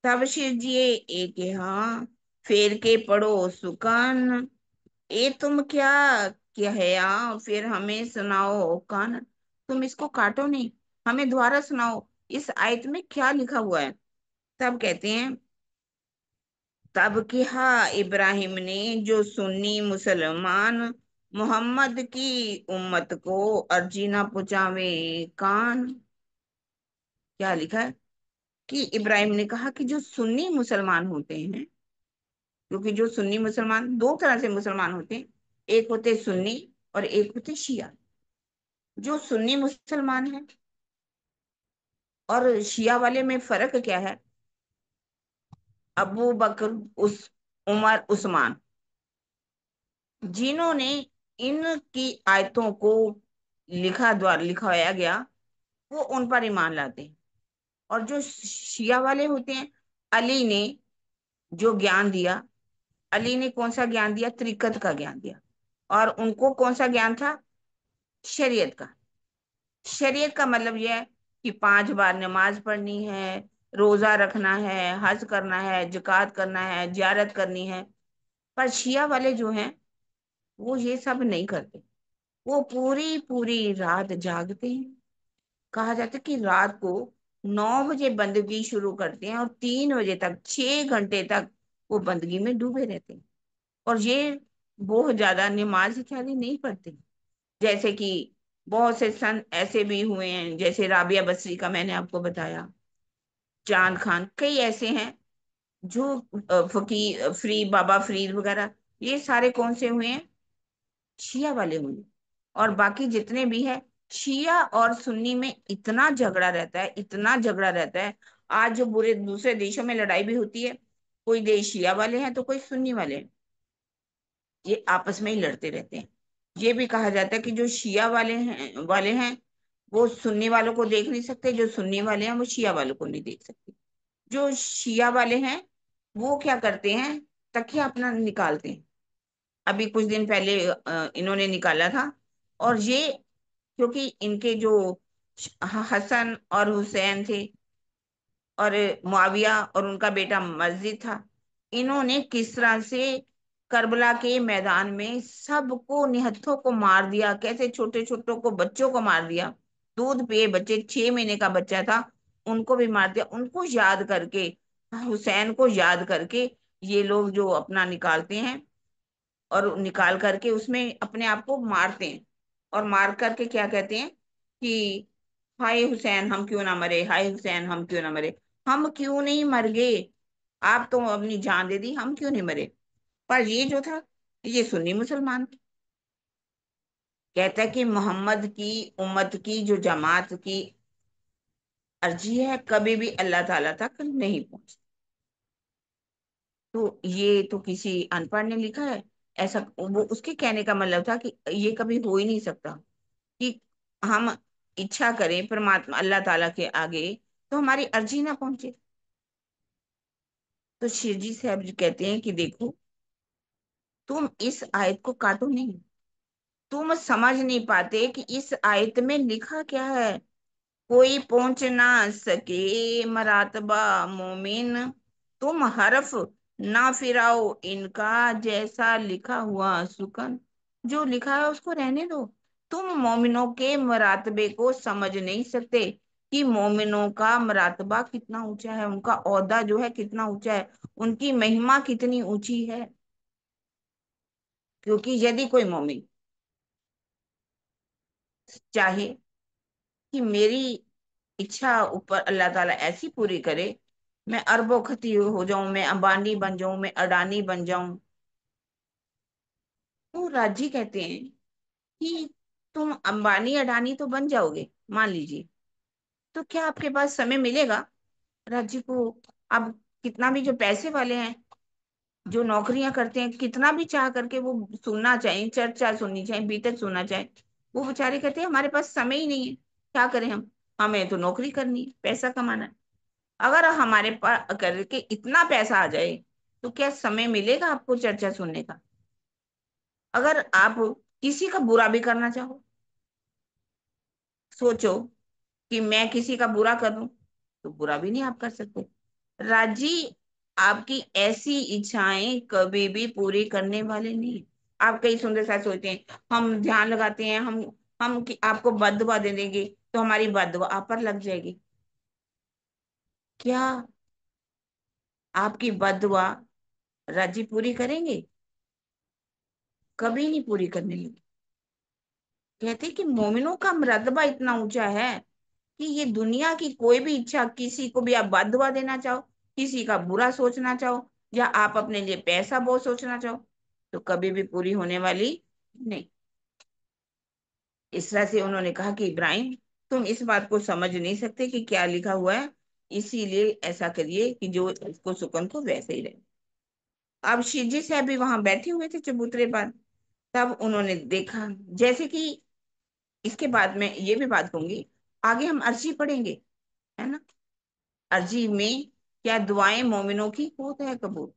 तब शिव जी एक हाँ फेर के पढ़ो सुकान, ए तुम क्या कहया, फिर हमें सुनाओ कान। तुम इसको काटो नहीं, हमें दोबारा सुनाओ इस आयत में क्या लिखा हुआ है। तब कहते हैं, तब कहा इब्राहिम ने, जो सुन्नी मुसलमान मोहम्मद की उम्मत को अर्जी ना पुचावे कान। क्या लिखा है कि इब्राहिम ने कहा कि जो सुन्नी मुसलमान होते हैं, क्योंकि जो सुन्नी मुसलमान, दो तरह से मुसलमान होते हैं, एक होते सुन्नी और एक होते शिया। जो सुन्नी मुसलमान है और शिया वाले में फर्क क्या है? अबू बकर, उस उमर, उस्मान, जिन्होंने इनकी आयतों को द्वारा लिखवाया गया, वो उन पर ईमान लाते हैं। और जो शिया वाले होते हैं, अली ने जो ज्ञान दिया, अली ने कौन सा ज्ञान दिया? तरीकत का ज्ञान दिया। और उनको कौन सा ज्ञान था? शरीयत का। शरीयत का मतलब यह है कि 5 बार नमाज पढ़नी है, रोजा रखना है, हज करना है, जकात करना है, जियारत करनी है। पर शिया वाले जो हैं, वो ये सब नहीं करते। वो पूरी पूरी रात जागते हैं। कहा जाता है कि रात को 9 बजे बंदगी शुरू करते हैं और 3 बजे तक, 6 घंटे तक वो बंदगी में डूबे रहते हैं। और ये बहुत ज्यादा नमाज ख्याली नहीं पढ़ते। जैसे कि बहुत से संत ऐसे भी हुए हैं, जैसे राबिया बसरी का मैंने आपको बताया, चांद खान, कई ऐसे हैं जो फकीर बाबा फरीद वगैरह, ये सारे कौन से हुए हैं? शिया वाले हुए। और बाकी जितने भी है, शिया और सुन्नी में इतना झगड़ा रहता है, इतना झगड़ा रहता है। आज जो बुरे दूसरे देशों में लड़ाई भी होती है, कोई देश शिया वाले हैं तो कोई सुन्नी वाले हैं। ये आपस में ही लड़ते रहते हैं। ये भी कहा जाता है कि जो शिया वाले हैं वो सुन्नी वालों को देख नहीं सकते, जो सुन्नी वाले हैं वो शिया वालों को नहीं देख सकते। जो शिया वाले हैं वो क्या करते हैं? तकिया अपना निकालते हैं। अभी कुछ दिन पहले इन्होंने निकाला था। और ये, क्योंकि इनके जो हसन और हुसैन थे, और मुआविया और उनका बेटा मस्जिद था, इन्होंने किस तरह से करबला के मैदान में सबको, निहत्थों को मार दिया, कैसे छोटे छोटों को, बच्चों को मार दिया। दूध पिए बच्चे, 6 महीने का बच्चा था, उनको भी मार दिया। उनको याद करके, हुसैन को याद करके, ये लोग जो अपना निकालते हैं और निकाल करके उसमें अपने आप को मारते हैं। और मार करके क्या कहते हैं कि हाय हुसैन हम क्यों ना मरे, हाय हुसैन हम क्यों ना मरे। हम क्यों नहीं मर गए? आप तो अपनी जान दे दी, हम क्यों नहीं मरे? पर ये जो था, ये सुन्नी मुसलमान कहता है कि मोहम्मद की उम्मत की जो जमात की अर्जी है, कभी भी अल्लाह ताला तक नहीं पहुंची। तो ये तो किसी अनपढ़ ने लिखा है ऐसा। वो उसके कहने का मतलब था कि ये कभी हो ही नहीं सकता कि हम इच्छा करें परमात्मा अल्लाह ताला के आगे तो हमारी अर्जी ना पहुंचे। तो शिरजी साहब जी कहते हैं कि देखो, तुम इस आयत को काटो नहीं। तुम समझ नहीं पाते कि इस आयत में लिखा क्या है। कोई पहुंच ना सके मरातबा मोमिन, तुम हरफ ना फिराओ इनका, जैसा लिखा हुआ सुकन। जो लिखा है उसको रहने दो। तुम मोमिनों के मरातबे को समझ नहीं सकते कि मोमिनों का मरातबा कितना ऊंचा है, उनका ओहदा जो है कितना ऊंचा है, उनकी महिमा कितनी ऊंची है। क्योंकि यदि कोई मोमिन चाहे कि मेरी इच्छा ऊपर अल्लाह ताला ऐसी पूरी करे, मैं अरबों खती हो जाऊं, मैं अंबानी बन जाऊं, मैं अडानी बन जाऊं, तो राजी कहते हैं कि तुम अंबानी अडानी तो बन जाओगे, मान लीजिए, तो क्या आपके पास समय मिलेगा राजी को? अब कितना भी जो पैसे वाले हैं, जो नौकरियां करते हैं, कितना भी चाह करके वो सुनना चाहें, चर्चा सुननी चाहे, बीतक सुनना चाहे, वो बेचारे कहते हैं हमारे पास समय ही नहीं है, क्या करें हम, हमें तो नौकरी करनी है, पैसा कमाना है। अगर हमारे पास करके इतना पैसा आ जाए, तो क्या समय मिलेगा आपको चर्चा सुनने का? अगर आप किसी का बुरा भी करना चाहो, सोचो कि मैं किसी का बुरा करूं, तो बुरा भी नहीं आप कर सकते। राजी आपकी ऐसी इच्छाएं कभी भी पूरी करने वाले नहीं। आप कई सुंदर सा सोचते हैं, हम ध्यान लगाते हैं, हम कि आपको बददुआ दे देंगे तो हमारी बददुआ आप पर लग जाएगी। क्या आपकी बददुआ राजी पूरी करेंगे? कभी नहीं पूरी करने लगे। कहते कि मोमिनों का मर्तबा इतना ऊंचा है कि ये दुनिया की कोई भी इच्छा, किसी को भी आप बददुआ देना चाहो, किसी का बुरा सोचना चाहो, या आप अपने लिए पैसा बहुत सोचना चाहो, तो कभी भी पूरी होने वाली नहीं। इस तरह से उन्होंने कहा कि इब्राहिम, तुम इस बात को समझ नहीं सकते कि क्या लिखा हुआ है, इसीलिए ऐसा करिए कि जो इसको सुकन को वैसे ही रहे। अब शिवजी से अभी वहां बैठे हुए थे चबूतरे पर। तब उन्होंने देखा, जैसे कि इसके बाद में ये भी बात कहूंगी, आगे हम अर्जी पढ़ेंगे, है ना। अर्जी में क्या दुआएं मोमिनों की होत है कबूल।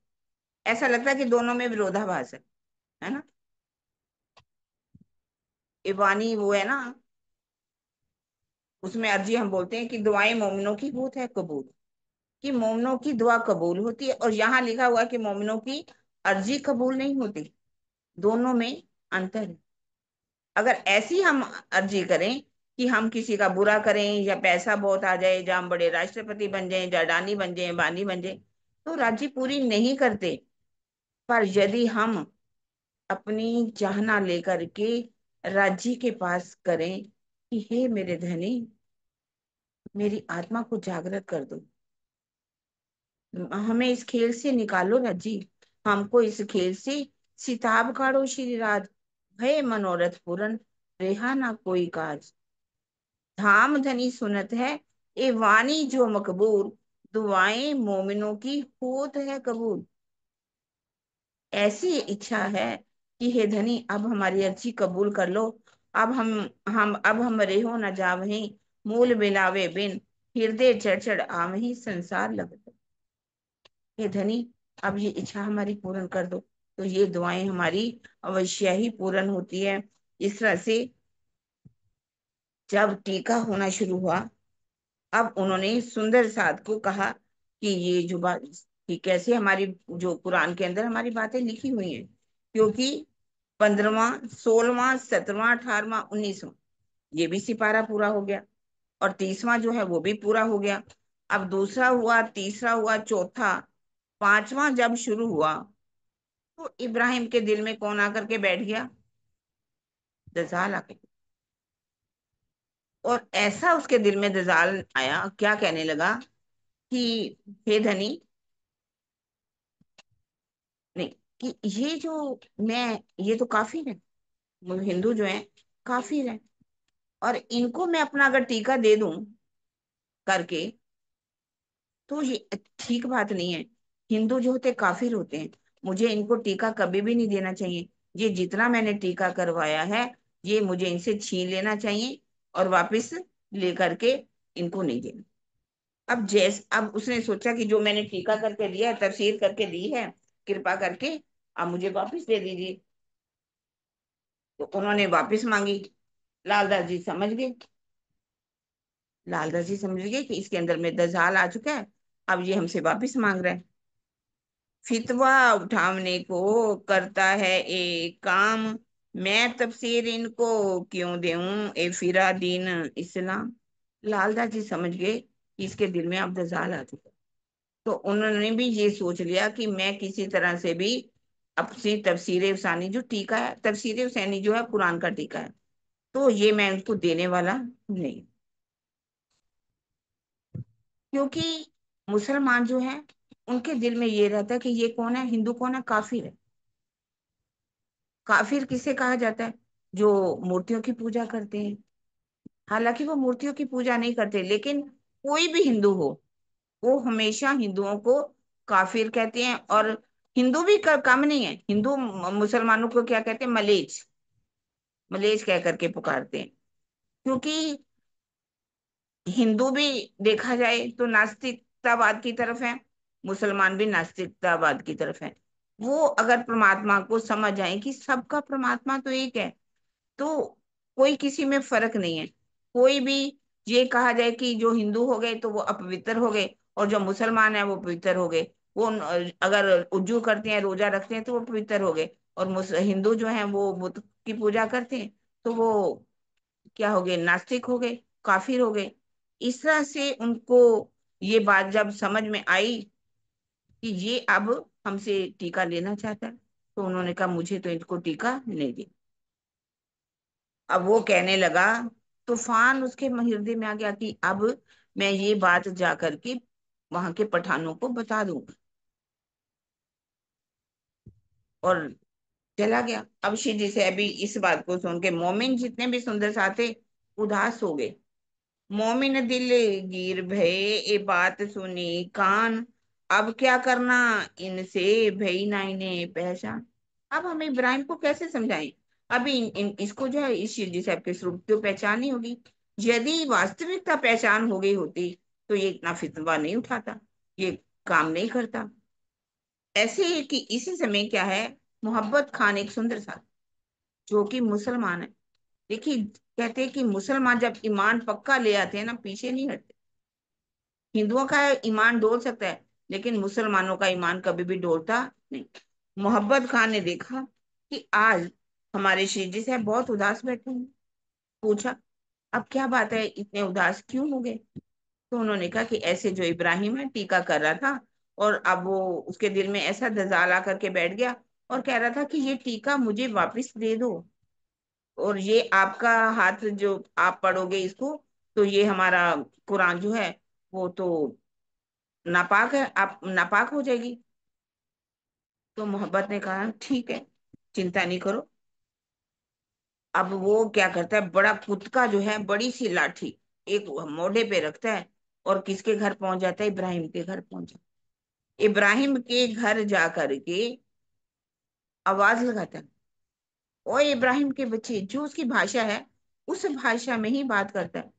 ऐसा लगता है कि दोनों में विरोधाभास है ना। ईवानी वो है ना, उसमें अर्जी हम बोलते हैं कि दुआएं मोमिनों की होत है कबूल, कि मोमिनों की दुआ कबूल होती है, और यहाँ लिखा हुआ है कि मोमिनों की अर्जी कबूल नहीं होती। दोनों में अंतर है। अगर ऐसी हम अर्जी करें कि हम किसी का बुरा करें, या पैसा बहुत आ जाए, या हम बड़े राष्ट्रपति बन जाएं, या अडानी बन जाएं, बानी बन जाए, तो राज्य पूरी नहीं करते। पर यदि हम अपनी चाहना लेकर के राज्य के पास करें कि हे मेरे धनी, मेरी आत्मा को जागृत कर दो, हमें इस खेल से निकालो राज्जी, हमको इस खेल से सिताब काढ़ो श्री राज, भय मनोरथ पूरन, रेहा ना कोई काज, धाम धनी सुनत है ए वाणी जो मकबूल, दुआएं मोमिनों की होत है कबूल। ऐसी इच्छा है कि हे धनी, अब हमारी अर्जी कबूल कर लो। अब हम रेहो न जावहीं, मूल मिलावे बिन, हृदय चढ़ आवहीं संसार लगत। हे धनी, अब ये इच्छा हमारी पूर्ण कर दो, तो ये दुआएं हमारी अवश्य ही पूर्ण होती है। इस तरह से जब टीका होना शुरू हुआ, अब उन्होंने सुंदर साध को कहा कि ये जो बात, कि कैसे हमारी, जो कुरान के अंदर हमारी बातें लिखी हुई हैं, क्योंकि 15वां, 16वां, 17वां, 18वां, 19वां, ये भी सिपारा पूरा हो गया, और 30वां जो है वो भी पूरा हो गया। अब दूसरा हुआ, तीसरा हुआ, चौथा, पांचवां जब शुरू हुआ, तो इब्राहिम के दिल में कौन आकर के बैठ गया? दजाल आके। और ऐसा उसके दिल में दजाल आया, क्या कहने लगा कि हे धनी, नहीं, कि ये जो मैं, ये तो काफिर है, वो हिंदू जो है काफिर है, और इनको मैं अपना अगर टीका दे दूं करके, तो ये ठीक बात नहीं है। हिंदू जो होते काफिर होते हैं, मुझे इनको टीका कभी भी नहीं देना चाहिए। ये जितना मैंने टीका करवाया है, ये मुझे इनसे छीन लेना चाहिए, और वापस लेकर के इनको नहीं देना। अब उसने सोचा कि जो मैंने टीका करके दिया है, तफसीर करके दी है, कृपा करके अब मुझे वापस दे दीजिए। तो उन्होंने वापस मांगी। लालदास जी समझ गए, लालदास जी समझ गए कि इसके अंदर में दजाल आ चुका है, अब ये हमसे वापस मांग रहा है। फितवा उठावने को करता है एक काम, मैं तफसीर इनको क्यों दूं ए फिरा दीन इस्लाम। लालदास जी समझ गए कि इसके दिल में अब दजाल आ चुका है। तो उन्होंने भी ये सोच लिया कि मैं किसी तरह से भी अपनी तफसीर हुसैनी जो टीका है, तफसीर हुसैनी जो है कुरान का टीका है, तो ये मैं उनको देने वाला नहीं। क्योंकि मुसलमान जो है, उनके दिल में ये रहता है कि ये कौन है, हिंदू कौन है, काफिर है। काफिर किसे कहा जाता है? जो मूर्तियों की पूजा करते हैं। हालांकि वो मूर्तियों की पूजा नहीं करते, लेकिन कोई भी हिंदू हो, वो हमेशा हिंदुओं को काफिर कहते हैं। और हिंदू भी कम नहीं है, हिंदू मुसलमानों को क्या कहते हैं? मलेच, मलेच कह करके पुकारते हैं। क्योंकि हिंदू भी देखा जाए तो नास्तिकतावाद की तरफ है, मुसलमान भी नास्तिकतावाद की तरफ है। वो अगर परमात्मा को समझ जाए कि सबका परमात्मा तो एक है, तो कोई किसी में फर्क नहीं है। कोई भी ये कहा जाए कि जो हिंदू हो गए तो वो अपवित्र हो गए, और जो मुसलमान है वो पवित्र हो गए। वो अगर उज्जू करते हैं, रोजा रखते हैं, तो वो पवित्र हो गए। और हिंदू जो है वो बुत की पूजा करते हैं, तो वो क्या हो गए? नास्तिक हो गए, काफिर हो गए। इस तरह से उनको ये बात जब समझ में आई कि ये अब हमसे टीका लेना चाहता है, तो उन्होंने कहा मुझे तो इनको टीका नहीं दी। अब वो कहने लगा, तूफान उसके हृदय में आ गया कि अब मैं ये बात जा करके वहां के पठानों को बता दूंगा। और चला गया। अब शीजी से अभी इस बात को सुन के मोमिन जितने भी सुंदर साथ थे उदास हो गए। मोमिन दिल गिर भये, ये बात सुनी कान, अब क्या करना इनसे भई ना इन्हें पहचान। अब हम इब्राहिम को कैसे समझाएं? अभी इसको जो है इस शिरडी साहब के स्वरूप को पहचान ही होगी। यदि वास्तविकता पहचान हो गई होती तो ये इतना फितवा नहीं उठाता, ये काम नहीं करता। ऐसे ही कि इसी समय क्या है, मोहब्बत खान एक सुंदर सा जो कि मुसलमान है। देखिए, कहते हैं कि मुसलमान जब ईमान पक्का ले आते हैं ना, पीछे नहीं हटते। हिंदुओं का ईमान डोल सकता है, लेकिन मुसलमानों का ईमान कभी भी डोलता नहीं। मोहब्बत खान ने देखा कि आज हमारे श्री जी साहब बहुत उदास बैठे हैं। पूछा, अब क्या बात है, इतने उदास क्यों हो गए? तो उन्होंने कहा कि ऐसे जो इब्राहिम है टीका कर रहा था, और अब वो उसके दिल में ऐसा दजाल आकर के बैठ गया, और कह रहा था कि ये टीका मुझे वापस दे दो, और ये आपका हाथ जो आप पढ़ोगे इसको, तो ये हमारा कुरान जो है वो तो नापाक है, आप नापाक हो जाएगी। तो मोहब्बत ने कहा ठीक है, चिंता नहीं करो। अब वो क्या करता है, बड़ा कुत्ता जो है बड़ी सी लाठी एक मोढे पे रखता है, और किसके घर पहुंच जाता है, इब्राहिम के घर पहुंच जाता है। इब्राहिम के घर जा करके आवाज लगाता है, ओ इब्राहिम के बच्चे, जो उसकी भाषा है उस भाषा में ही बात करता है।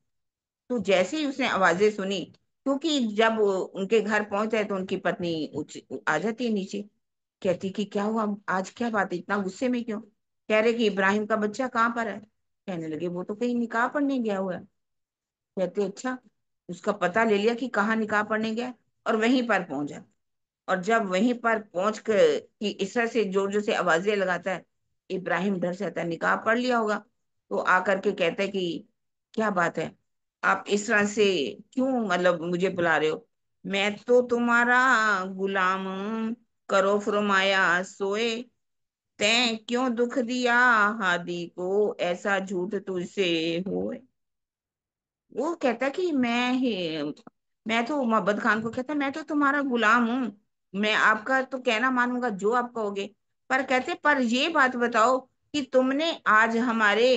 तो जैसे ही उसने आवाजें सुनी, क्योंकि जब वो उनके घर पहुंचता है तो उनकी पत्नी आ जाती है नीचे। कहती कि क्या हुआ, आज क्या बात है, इतना गुस्से में क्यों? कह रहे कि इब्राहिम का बच्चा कहाँ पर है। कहने लगे वो तो कहीं निकाह पढ़ने गया हुआ है। कहते अच्छा, उसका पता ले लिया कि कहाँ निकाह पढ़ने गया, और वहीं पर पहुंचा। और जब वहीं पर पहुंच कर कि इस तरह से जोर जोर से आवाजें लगाता है, इब्राहिम डर जाता है, निकाह पढ़ लिया होगा। तो आकर के कहता है कि क्या बात है, आप इस तरह से क्यों मतलब मुझे बुला रहे हो? मैं तो तुम्हारा गुलाम हूं, करो फरमाया सोए, तैं क्यों दुख दिया हादी को, ऐसा झूठ तुझसे होए। वो कहता कि मैं तो मोहब्बत खान को कहता मैं तो तुम्हारा गुलाम हूँ, मैं आपका तो कहना मानूंगा जो आप कहोगे। पर कहते पर ये बात बताओ कि तुमने आज हमारे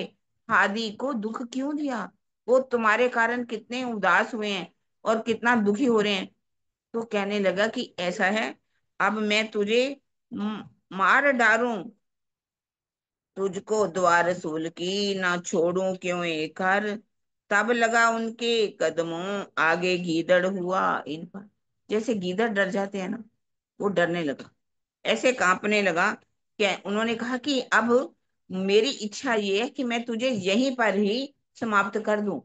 हादी को दुख क्यों दिया? वो तुम्हारे कारण कितने उदास हुए हैं और कितना दुखी हो रहे हैं। तो कहने लगा कि ऐसा है, अब मैं तुझे मार डालूं, तुझको दुआ रसूल की ना छोड़ूं क्यों एक हर, तब लगा उनके कदमों आगे गीदड़ हुआ इन पर। जैसे गीदड़ डर जाते हैं ना, वो डरने लगा, ऐसे कांपने लगा। क्या उन्होंने कहा कि अब मेरी इच्छा ये है कि मैं तुझे यहीं पर ही समाप्त कर दूं,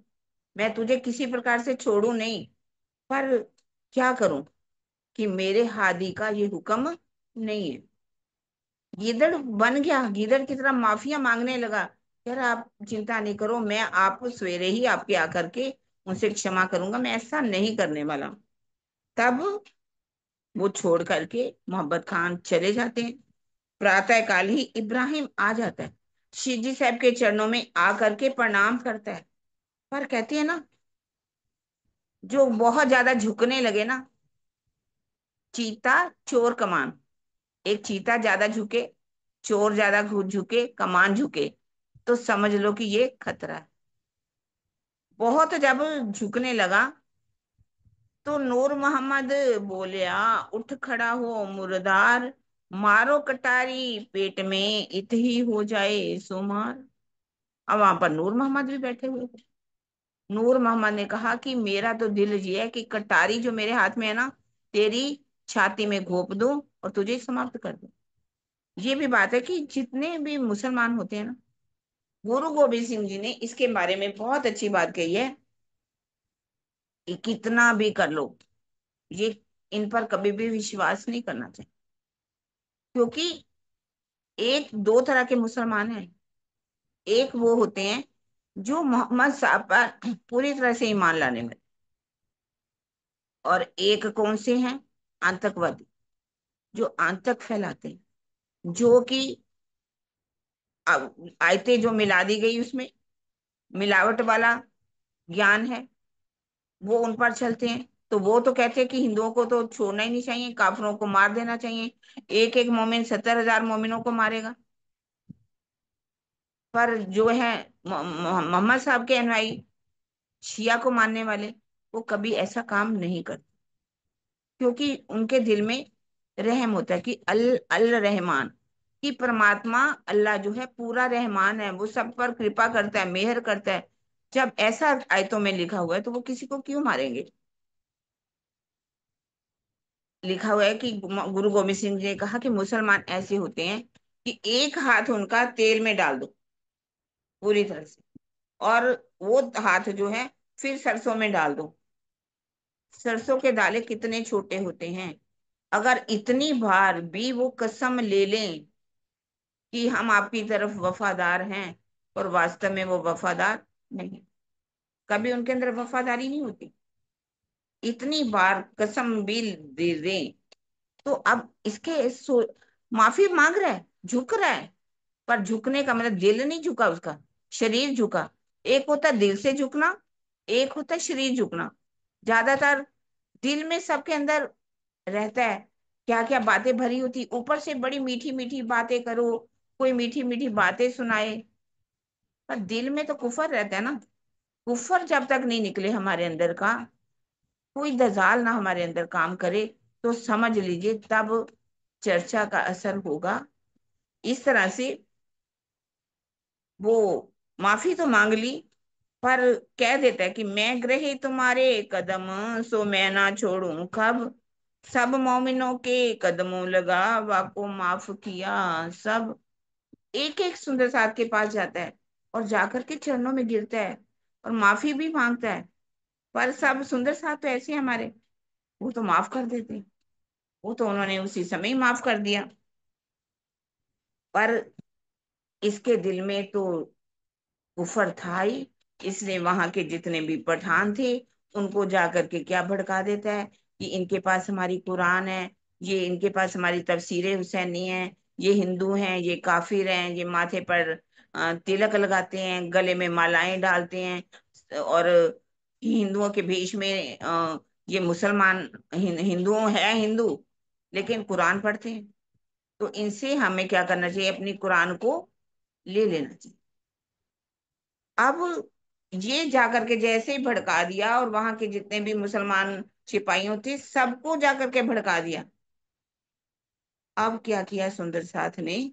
मैं तुझे किसी प्रकार से छोड़ू नहीं। पर क्या करूं कि मेरे हादी का ये हुक्म नहीं है। गीदड़ बन गया, गीदड़ की तरह माफिया मांगने लगा। कह रहा आप चिंता नहीं करो, मैं आप सवेरे ही आपके आकर के उनसे क्षमा करूंगा, मैं ऐसा नहीं करने वाला। तब वो छोड़ करके मोहब्बत खान चले जाते हैं। प्रातः काल ही इब्राहिम आ जाता है, शिवजी साहब के चरणों में आकर के प्रणाम करता है। पर कहते हैं ना, जो बहुत ज्यादा झुकने लगे ना, चीता चोर कमान, एक चीता ज्यादा झुके, चोर ज्यादा झुके, कमान झुके, तो समझ लो कि ये खतरा है। बहुत जब झुकने लगा तो नूर मोहम्मद बोलिया, उठ खड़ा हो मुर्दार, मारो कटारी पेट में इत ही हो जाए सुमार। अब वहां पर नूर मोहम्मद भी बैठे हुए थे। नूर मोहम्मद ने कहा कि मेरा तो दिल ये है कि कटारी जो मेरे हाथ में है ना, तेरी छाती में घोप दूं और तुझे समाप्त कर दूं। ये भी बात है कि जितने भी मुसलमान होते हैं ना, गुरु गोबिंद सिंह जी ने इसके बारे में बहुत अच्छी बात कही है कि कितना भी कर लो, ये इन पर कभी भी विश्वास नहीं करना चाहिए। क्योंकि एक दो तरह के मुसलमान हैं। एक वो होते हैं जो मोहम्मद साहब पर पूरी तरह से ईमान लाने में, और एक कौन से हैं, आतंकवादी, जो आतंक फैलाते हैं, जो कि आयतें जो मिला दी गई उसमें मिलावट वाला ज्ञान है, वो उन पर चलते हैं। तो वो तो कहते हैं कि हिंदुओं को तो छोड़ना ही नहीं चाहिए, काफिरों को मार देना चाहिए, एक एक मोमिन 70,000 मोमिनों को मारेगा। पर जो है मोहम्मद साहब के अनुयायी, शिया को मानने वाले, वो कभी ऐसा काम नहीं करते, क्योंकि उनके दिल में रहम होता है कि अल अल रहमान, कि परमात्मा अल्लाह जो है पूरा रहमान है, वो सब पर कृपा करता है, मेहर करता है। जब ऐसा आयतों में लिखा हुआ है तो वो किसी को क्यों मारेंगे। लिखा हुआ है कि गुरु गोविंद सिंह जी ने कहा कि मुसलमान ऐसे होते हैं कि एक हाथ उनका तेल में डाल दो पूरी तरह से, और वो हाथ जो है फिर सरसों में डाल दो। सरसों के दाने कितने छोटे होते हैं, अगर इतनी बार भी वो कसम ले लें कि हम आपकी तरफ वफादार हैं, और वास्तव में वो वफादार नहीं, कभी उनके अंदर वफादारी नहीं होती, इतनी बार कसम भी दे दें। तो अब इसके माफी मांग रहा है, झुक रहा है, पर झुकने का मतलब दिल नहीं झुका उसका, शरीर झुका। एक होता है दिल से झुकना, एक होता है शरीर झुकना। ज्यादातर दिल में सबके अंदर रहता है, क्या क्या बातें भरी होती, ऊपर से बड़ी मीठी मीठी बातें करो, कोई मीठी मीठी बातें सुनाए, पर दिल में तो कुफर रहता है ना। कुफर जब तक नहीं निकले हमारे अंदर का, कोई दजाल ना हमारे अंदर काम करे, तो समझ लीजिए तब चर्चा का असर होगा। इस तरह से वो माफी तो मांग ली, पर कह देता है कि मैं ग्रहे तुम्हारे कदम, सो मैं ना छोड़ूं कब, सब मोमिनों के कदमों लगा, वाको माफ किया सब। एक एक सुंदर साथ के पास जाता है और जाकर के चरणों में गिरता है और माफी भी मांगता है। पर सब सुंदर साथ तो ऐसे हैं हमारे, वो तो माफ कर देते हैं, वो तो उन्होंने उसी समय ही माफ कर दिया। पर इसके दिल में तो कुफर था ही। इसलिए वहां के जितने भी पठान थे, उनको जाकर के क्या भड़का देता है कि इनके पास हमारी कुरान है, ये इनके पास हमारी तफसीरे हुसैनी है, ये हिंदू हैं, ये काफिर हैं, ये माथे पर तिलक लगाते हैं, गले में मालाएं डालते हैं, और हिंदुओं के भेष में ये मुसलमान हिंदुओं है हिंदू, लेकिन कुरान पढ़ते हैं। तो इनसे हमें क्या करना चाहिए, अपनी कुरान को ले लेना चाहिए। अब ये जाकर के जैसे ही भड़का दिया, और वहां के जितने भी मुसलमान सिपाहियों थे सबको जाकर के भड़का दिया। अब क्या किया सुंदर साथ ने,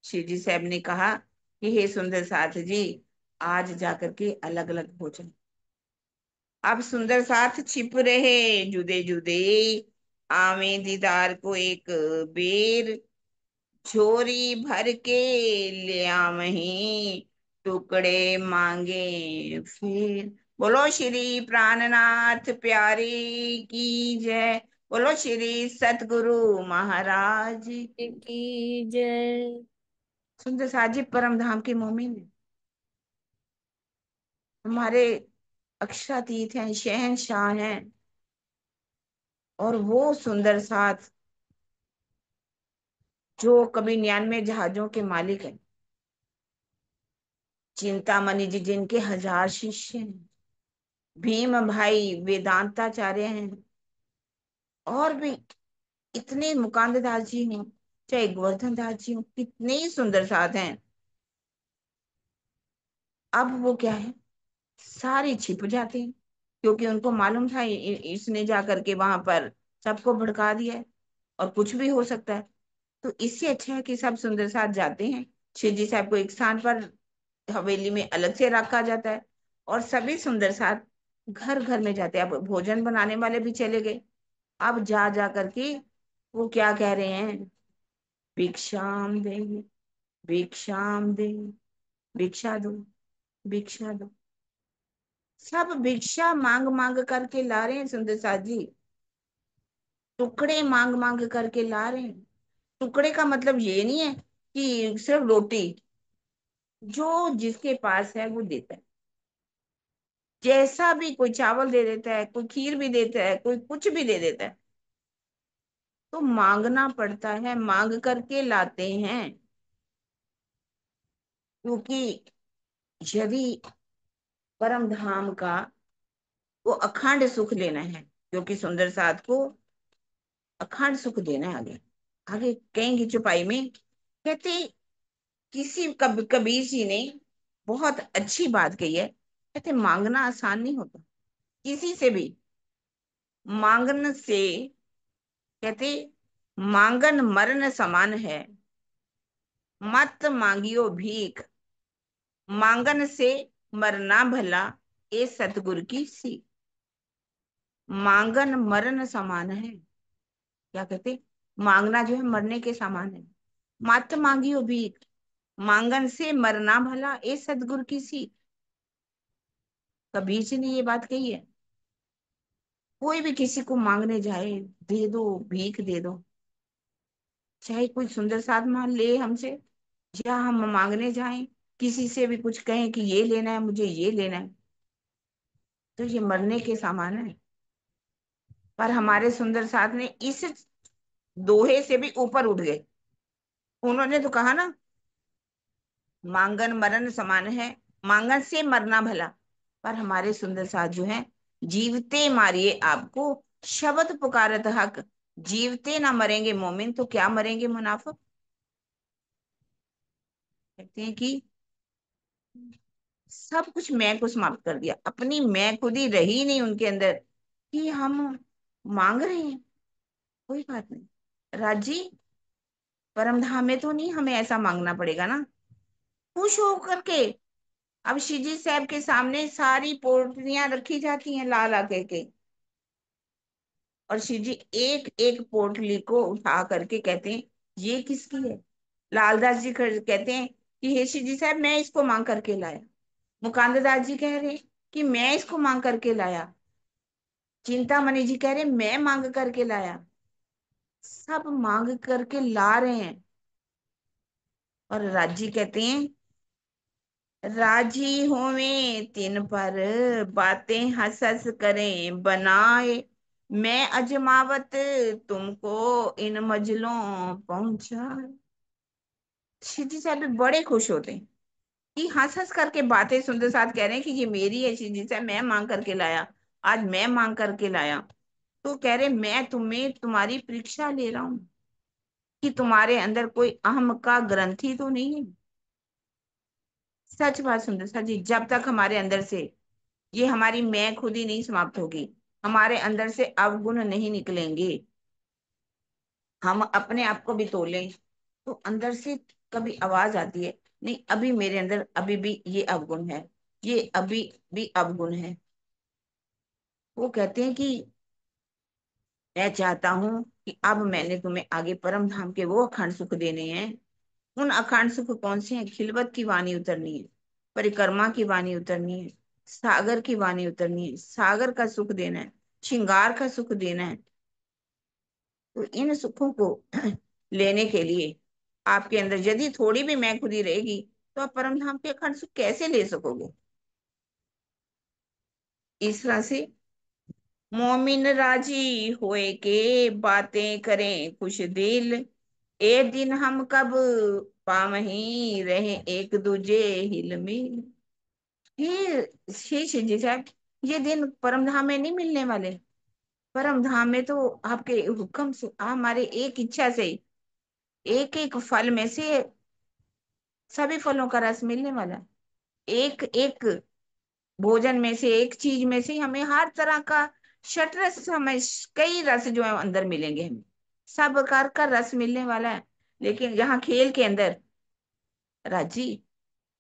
शिव जी साहब ने कहा कि हे सुंदर साथ जी, आज जाकर के अलग अलग हो जाए। अब सुंदर साथ छिप रहे जुदे जुदे, आवे दीदार को एक बेर, झोरी भर के ले आवहीं, टुकड़े मांगे फिर। बोलो श्री प्राणनाथ प्यारे की जय, बोलो श्री सतगुरु महाराज की। की जय। सुंदर साथ जी परम धाम के मोमिन हैं, हमारे अक्षरातीत हैं, शहंशाह हैं। और वो सुंदर साथ जो कभी 99 जहाजों के मालिक हैं, चिंतामणि जी जिनके 1000 शिष्य हैं, भीम भाई वेदांताचार्य हैं, और भी इतने मुकांद दास जी हैं, चाहे गोवर्धन दास जी हो, कितने ही सुंदर साध हैं। अब वो क्या है, सारे छिप जाते हैं, क्योंकि उनको मालूम था इसने जाकर के वहां पर सबको भड़का दिया है, और कुछ भी हो सकता है। तो इससे अच्छा है कि सब सुंदर साथ जाते हैं, शिव जी साहब को एक स्थान पर हवेली में अलग से रखा जाता है, और सभी सुंदर साथ घर घर में जाते हैं। अब भोजन बनाने वाले भी चले गए, अब जा जा करके वो क्या कह रहे हैं, भिक्षाम दे, भिक्षाम दे, भिक्षा दो, भिक्षा दो। सब भिक्षा मांग मांग करके ला रहे हैं सुंदर साथ जी, टुकड़े मांग मांग करके ला रहे हैं। टुकड़े का मतलब ये नहीं है कि सिर्फ रोटी, जो जिसके पास है वो देता है, जैसा भी, कोई चावल दे देता है, कोई खीर भी देता है, कोई कुछ भी दे देता है। तो मांगना पड़ता है, मांग करके लाते हैं। क्योंकि यदि परम धाम का वो अखंड सुख लेना है, क्योंकि सुंदर साथ को अखंड सुख देना है। आगे आगे कहेंगे चुपाई में, कहते किसी कबीर जी ने बहुत अच्छी बात कही है। कहते मांगना आसान नहीं होता किसी से भी। मांगन से, कहते मांगन मरण समान है, मत मांगियो भीख, मांगन से मरना भला, ए सतगुरु की सी। मांगन मरण समान है, क्या कहते, मांगना जो है मरने के समान है। मत मांगियो भीख, मांगन से मरना भला, ए सतगुरु की सी। कबीर जी ने ये बात कही है। कोई भी किसी को मांगने जाए, दे दो, भीख दे दो। चाहे कोई सुंदर साथ मान ले हमसे, या हम मांगने जाएं, किसी से भी कुछ कहें कि ये लेना है, मुझे ये लेना है, तो ये मरने के समान है। पर हमारे सुंदर साथ ने इस दोहे से भी ऊपर उठ गए। उन्होंने तो कहा ना, मांगन मरण समान है, मांगन से मरना भला। पर हमारे सुंदर साथ जो है, जीवते मारिए आपको, शब्द पुकारत हक, जीवते ना मरेंगे मोमिन तो क्या मरेंगे मुनाफिक। कहते हैं कि सब कुछ मैं को समाप्त कर दिया, अपनी मैं खुद ही रही नहीं उनके अंदर, कि हम मांग रहे हैं। कोई बात नहीं राजी, परम धाम में तो नहीं हमें ऐसा मांगना पड़ेगा ना। खुश होकर के, अब शिवजी साहब के सामने सारी पोटलियां रखी जाती हैं लाल आके के, और शिवजी एक एक पोटली को उठा करके कहते हैं ये किसकी है। लालदास जी कहते हैं कि हे शिवजी साहब मैं इसको मांग करके लाया। मुकांद दास जी कह रहे कि मैं इसको मांग करके लाया। चिंतामणि जी कह रहे मैं मांग करके लाया। सब मांग करके ला रहे हैं। और राजी कहते हैं, राजी होवे तिन पर, बातें हंस हंस करें बनाए, मैं अजमावत तुमको इन मंजिलों पहुंचा। शिवजी साहब भी बड़े खुश होते हैं कि हंस हंस करके बातें सुनते साथ कह रहे हैं कि ये मेरी है शिवजी साहब, मैं मांग करके लाया, आज मैं मांग करके लाया। तो कह रहे मैं तुम्हें तुम्हारी परीक्षा ले रहा हूं कि तुम्हारे अंदर कोई अहम का ग्रंथि तो नहीं है। सच बात सुंदर सा जी, जब तक हमारे अंदर से ये हमारी मैं खुद ही नहीं समाप्त होगी, हमारे अंदर से अवगुण नहीं निकलेंगे, हम अपने आप को भी तोलें, तो अंदर से कभी आवाज आती है, नहीं अभी मेरे अंदर अभी भी ये अवगुण है, ये अभी भी अवगुण है। वो कहते हैं कि मैं चाहता हूं कि अब मैंने तुम्हें आगे परम धाम के वो अखंड सुख देने हैं। उन अखंड सुख कौन से हैं? खिलवत की वाणी उतरनी है, परिक्रमा की वाणी उतरनी है, सागर की वाणी उतरनी है, सागर का सुख देना है, श्रृंगार का सुख देना है। तो इन सुखों को लेने के लिए आपके अंदर यदि थोड़ी भी मैं खुदी रहेगी, तो आप परम धाम के अखंड सुख कैसे ले सकोगे। इस तरह से मोमिन राजी होए के, बातें करें खुश दिल, ए दिन हम कब पावहीं रहे एक दूजे हिल मिल। हे जी साहब, ये दिन परम धाम में नहीं मिलने वाले। परम धाम में तो आपके हुक्म से, हमारे एक इच्छा से, एक एक फल में से सभी फलों का रस मिलने वाला है। एक एक भोजन में से, एक चीज में से हमें हर तरह का षट रस, हमें कई रस जो है अंदर मिलेंगे हमें, सब प्रकार का रस मिलने वाला है। लेकिन यहाँ खेल के अंदर राजी,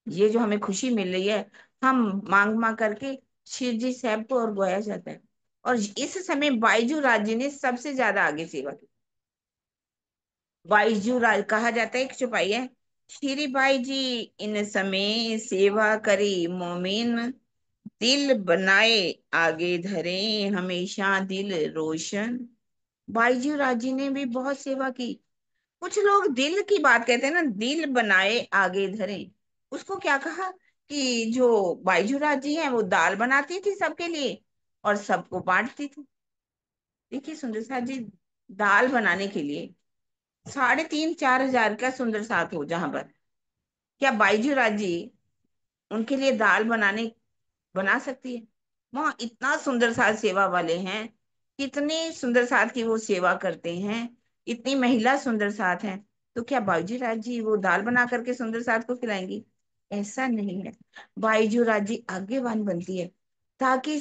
ये जो हमें खुशी मिल रही है, हम मांग मांग करके शिव जी साहब को और गोया जाता है। और इस समय बाईजू राज जी ने सबसे ज्यादा आगे सेवा की। बाईजू राज कहा जाता है, एक चौपाई है, श्री बाई जी इन समय सेवा करी मोमिन, दिल बनाए आगे धरे हमेशा दिल रोशन। बाईजू राज जी ने भी बहुत सेवा की। कुछ लोग दिल की बात कहते हैं ना, दिल बनाए आगे धरे, उसको क्या कहा कि जो बाईजूराज जी हैं वो दाल बनाती थी सबके लिए और सबको बांटती थी। देखिए सुंदर साथ जी, दाल बनाने के लिए 3,500-4,000 का सुंदर साथ हो जहां पर, क्या बाईजू राजी उनके लिए दाल बना सकती है? वहां इतना सुंदर साथ सेवा वाले हैं, कितने सुंदर साथ की वो सेवा करते हैं, इतनी महिला सुंदर साथ हैं, तो क्या बाईजू राजी वो दाल बना करके सुंदर साथ को खिलाएंगी? ऐसा नहीं है। बाईजू राजी आज्ञावान बनती है, ताकि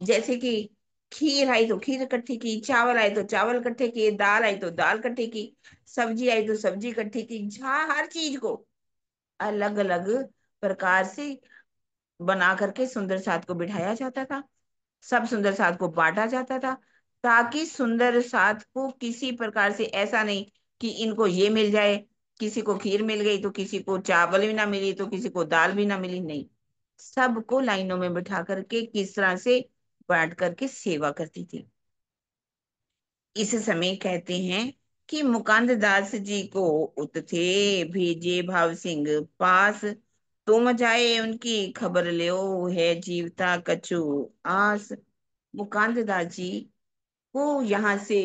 जैसे कि खीर आई तो खीर इकट्ठी की, चावल आए तो चावल इकट्ठे किए, दाल आई तो दाल इकट्ठी की, सब्जी आई तो सब्जी इकट्ठी की, जहाँ हर चीज को अलग अलग प्रकार से बना करके सुंदर साथ को बिठाया जाता था, सब सुंदर साथ को बांटा जाता था, ताकि सुंदर साथ को किसी प्रकार से ऐसा नहीं कि इनको ये मिल जाए, किसी को खीर मिल गई तो किसी को चावल भी ना मिली तो किसी को दाल भी ना मिली, नहीं, सबको लाइनों में बिठा करके किस तरह से बांट करके सेवा करती थी। इस समय कहते हैं कि मुकुंद दास जी को उत थे भेजे भाव सिंह पास, तुम जाए उनकी खबर लो है जीवता कछु आस। मुकुंद दास जी को यहाँ से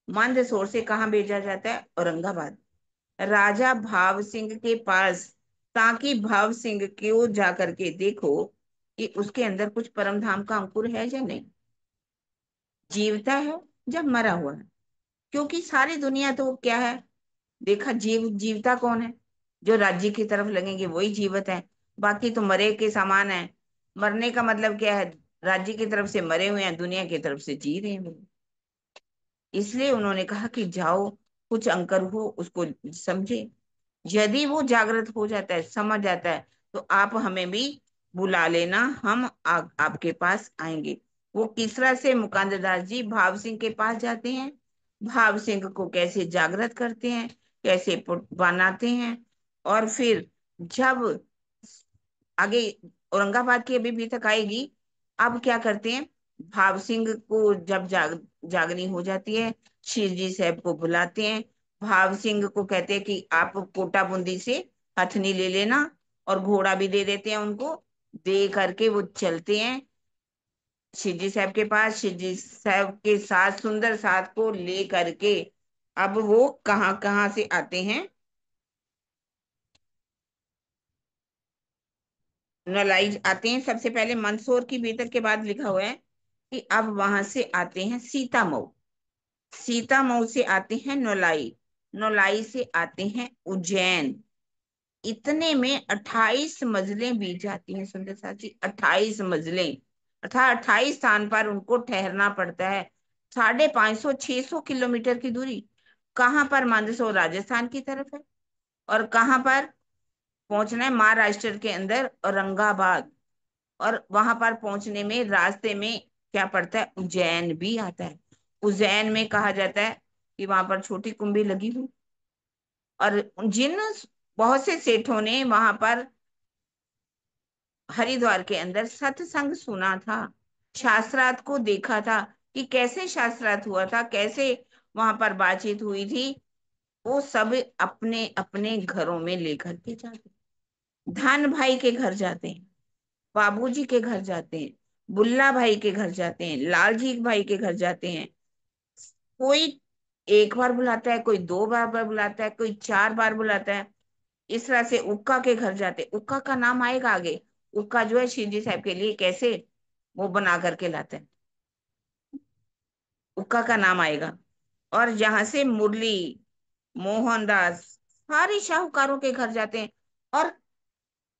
मंदसौर से कहाँ भेजा जाता है? औरंगाबाद, राजा भाव सिंह के पास, ताकि भाव सिंह को जा करके देखो कि उसके अंदर कुछ परम धाम का अंकुर है या नहीं, जीवता है जब मरा हुआ है। क्योंकि सारी दुनिया तो क्या है, देखा जीवता कौन है? जो राज्य की तरफ लगेंगे वही जीवित है, बाकी तो मरे के समान है। मरने का मतलब क्या है? राज्य की तरफ से मरे हुए हैं, दुनिया की तरफ से जी रहे हैं वो। इसलिए उन्होंने कहा कि जाओ, कुछ अंकर हो उसको समझे, यदि वो जागृत हो जाता है, समझ जाता है, तो आप हमें भी बुला लेना, हम आपके पास आएंगे। वो किस तरह से मुकुंद दास जी भाव सिंह के पास जाते हैं, भाव सिंह को कैसे जागृत करते हैं, कैसे बनाते हैं, और फिर जब आगे औरंगाबाद की अभी भी तक आएगी, अब क्या करते हैं, भाव सिंह को जब जागनी हो जाती है, शिवजी साहब को बुलाते हैं, भाव सिंह को कहते हैं कि आप कोटा बूंदी से हथनी ले लेना, और घोड़ा भी दे देते हैं उनको, दे करके वो चलते हैं शिवजी साहब के पास, शिवजी साहब के साथ सुंदर साथ को ले करके अब वो कहाँ कहाँ से आते हैं, नलाइज आते हैं सबसे पहले, मंदसौर की बेतक के बाद लिखा हुआ है कि अब वहां से आते हैं सीतामऊ, सीतामऊ से आते हैं नौलाई, नौलाई से आते हैं उज्जैन। इतने में 28 मंजिलें बीत जाती हैं सुंदर साथी, 28 मंजिलें, अर्थात 28 स्थान पर उनको ठहरना पड़ता है। 550-600 किलोमीटर की दूरी, कहाँ पर? मंदसौर राजस्थान की तरफ है, और कहाँ पर पहुंचना है? महाराष्ट्र के अंदर औरंगाबाद, और वहां पर पहुंचने में रास्ते में क्या पड़ता है? उज्जैन भी आता है। उज्जैन में कहा जाता है कि वहां पर छोटी कुंभी लगी हुई, और जिन बहुत से सेठों ने वहां पर हरिद्वार के अंदर सत्संग सुना था, शास्त्रार्थ को देखा था कि कैसे शास्त्रार्थ हुआ था, कैसे वहां पर बातचीत हुई थी, वो सब अपने अपने घरों में लेकर के जाते, धन भाई के घर जाते हैं, बाबूजी के घर जाते हैं, बुल्ला भाई के घर जाते हैं, लालजी भाई के घर जाते हैं। कोई एक बार बुलाता है, कोई 2 बार बुलाता है, कोई 4 बार बुलाता है। इस तरह से उक्का के घर जाते, उक्का का नाम आएगा आगे, उक्का जो है शिव जी साहब के लिए कैसे वो बना करके लाते हैं, उक्का का नाम आएगा। और यहाँ से मुरली, मोहनदास, सारे शाहूकारों के घर जाते हैं, और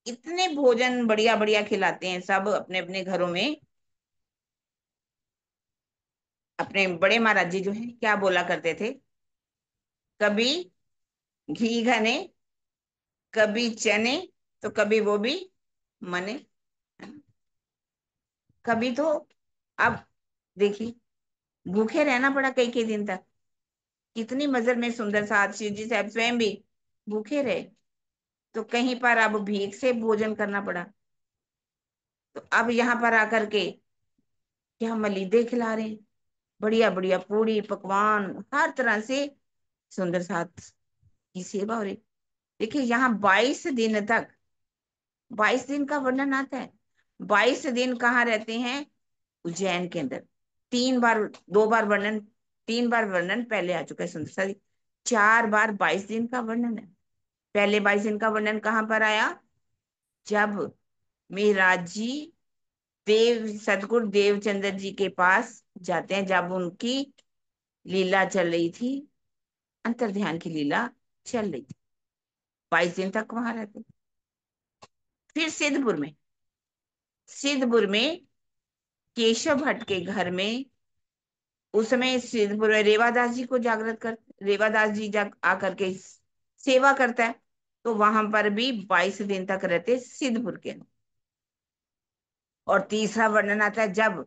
इतने भोजन बढ़िया बढ़िया खिलाते हैं सब अपने अपने घरों में। अपने बड़े महाराज जी जो है क्या बोला करते थे, कभी घी घने, कभी चने, तो कभी वो भी मने, कभी तो, अब देखिए, भूखे रहना पड़ा कई कई दिन तक, कितनी मजर में सुंदर साथ शिव जी साहब स्वयं भी भूखे रहे, तो कहीं पर अब भीख से भोजन करना पड़ा। तो अब यहाँ पर आकर के क्या मलीदे खिला रहे हैं, बढ़िया बढ़िया पूड़ी पकवान, हर तरह से सुंदर साथ की सेवा हो रही। देखिए यहाँ 22 दिन तक, 22 दिन का वर्णन आता है, 22 दिन कहाँ रहते हैं? उज्जैन के अंदर। 3 बार, 2 बार वर्णन 3 बार वर्णन पहले आ चुका है सुंदर सा जी। 4 बार 22 दिन का वर्णन है। पहले 22 दिन का वर्णन कहाँ पर आया? जब मेहराज जी देव सतगुरु देवचंद्र जी के पास जाते हैं, जब उनकी लीला चल रही थी, अंतर ध्यान की लीला चल रही थी, 22 दिन तक वहां रहते। फिर सिद्धपुर में केशव भट्ट के घर में, उस समय सिद्धपुर में रेवादास जी को जागृत कर, रेवादास जी जाग आकर के सेवा करता है, तो वहां पर भी 22 दिन तक रहते सिद्धपुर के अंदर। और तीसरा वर्णन आता है जब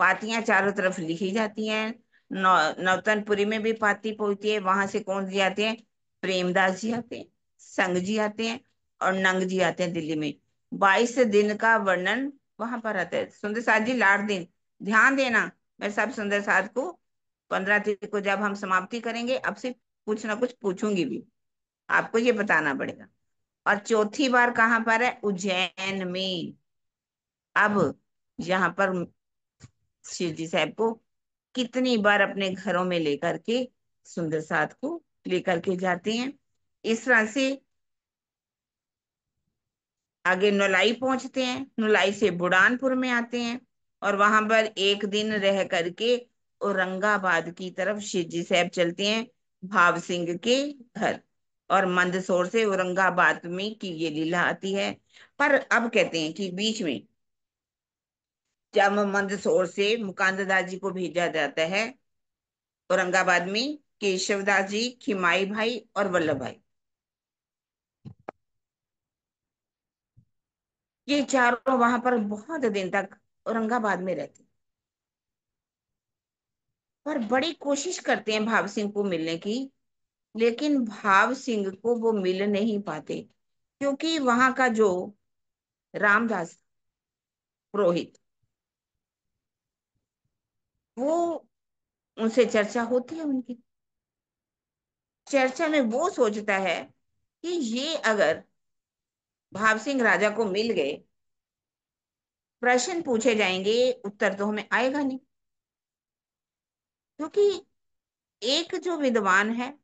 पातियां चारों तरफ लिखी जाती हैं, नौतनपुरी में भी पाती पहुंचती है, वहां से कौन जी आते हैं? प्रेमदास जी आते हैं, संग जी आते हैं, और नंग जी आते हैं दिल्ली में। 22 दिन का वर्णन वहां पर आता है। सुंदर साथ जी, लास्ट दिन ध्यान देना, मैं सब सुंदर साथ को 15 तारीख को जब हम समाप्ति करेंगे, अब से कुछ ना कुछ पूछूंगी भी, आपको ये बताना पड़ेगा। और चौथी बार कहाँ पर है? उज्जैन में। अब यहाँ पर शिव जी साहब को कितनी बार अपने घरों में लेकर के सुंदर साथ को लेकर के जाते हैं। इस तरह से आगे नौलाई पहुंचते हैं, नौलाई से बुड़ानपुर में आते हैं, और वहां पर एक दिन रह करके औरंगाबाद की तरफ शिव जी साहब चलते हैं, भाव सिंह के घर। और मंदसौर से औरंगाबाद में की ये लीला आती है। पर अब कहते हैं कि बीच में जब मंदसौर से मुकांददास जी को भेजा जाता है औरंगाबाद में, केशवदास जी, खिमाई भाई और वल्लभ भाई, ये चारों वहां पर बहुत दिन तक औरंगाबाद में रहते, पर बड़ी कोशिश करते हैं भाव सिंह को मिलने की, लेकिन भाव सिंह को वो मिल नहीं पाते, क्योंकि वहां का जो रामदास पुरोहित, वो, उनसे चर्चा होती है उनकी, चर्चा में वो सोचता है कि ये अगर भाव सिंह राजा को मिल गए, प्रश्न पूछे जाएंगे, उत्तर तो हमें आएगा नहीं, क्योंकि एक जो विद्वान है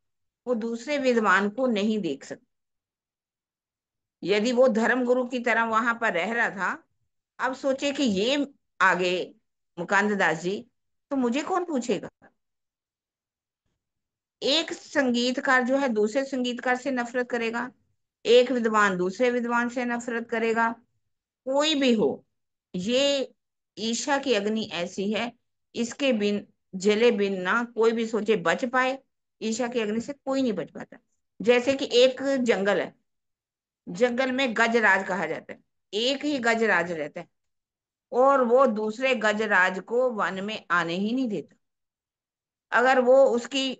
वो दूसरे विद्वान को नहीं देख सकता। यदि वो धर्म गुरु की तरह वहां पर रह रहा था, अब सोचे कि ये आगे मुकांद दास जी, तो मुझे कौन पूछेगा? एक संगीतकार जो है दूसरे संगीतकार से नफरत करेगा, एक विद्वान दूसरे विद्वान से नफरत करेगा, कोई भी हो, ये ईर्ष्या की अग्नि ऐसी है, इसके बिन जले बिन ना कोई भी सोचे बच पाए। ईर्ष्या की अग्नि से कोई नहीं बच पाता। जैसे कि एक जंगल है, जंगल में गजराज कहा जाता है, एक ही गजराज रहता है, और वो दूसरे गजराज को वन में आने ही नहीं देता। अगर वो उसकी,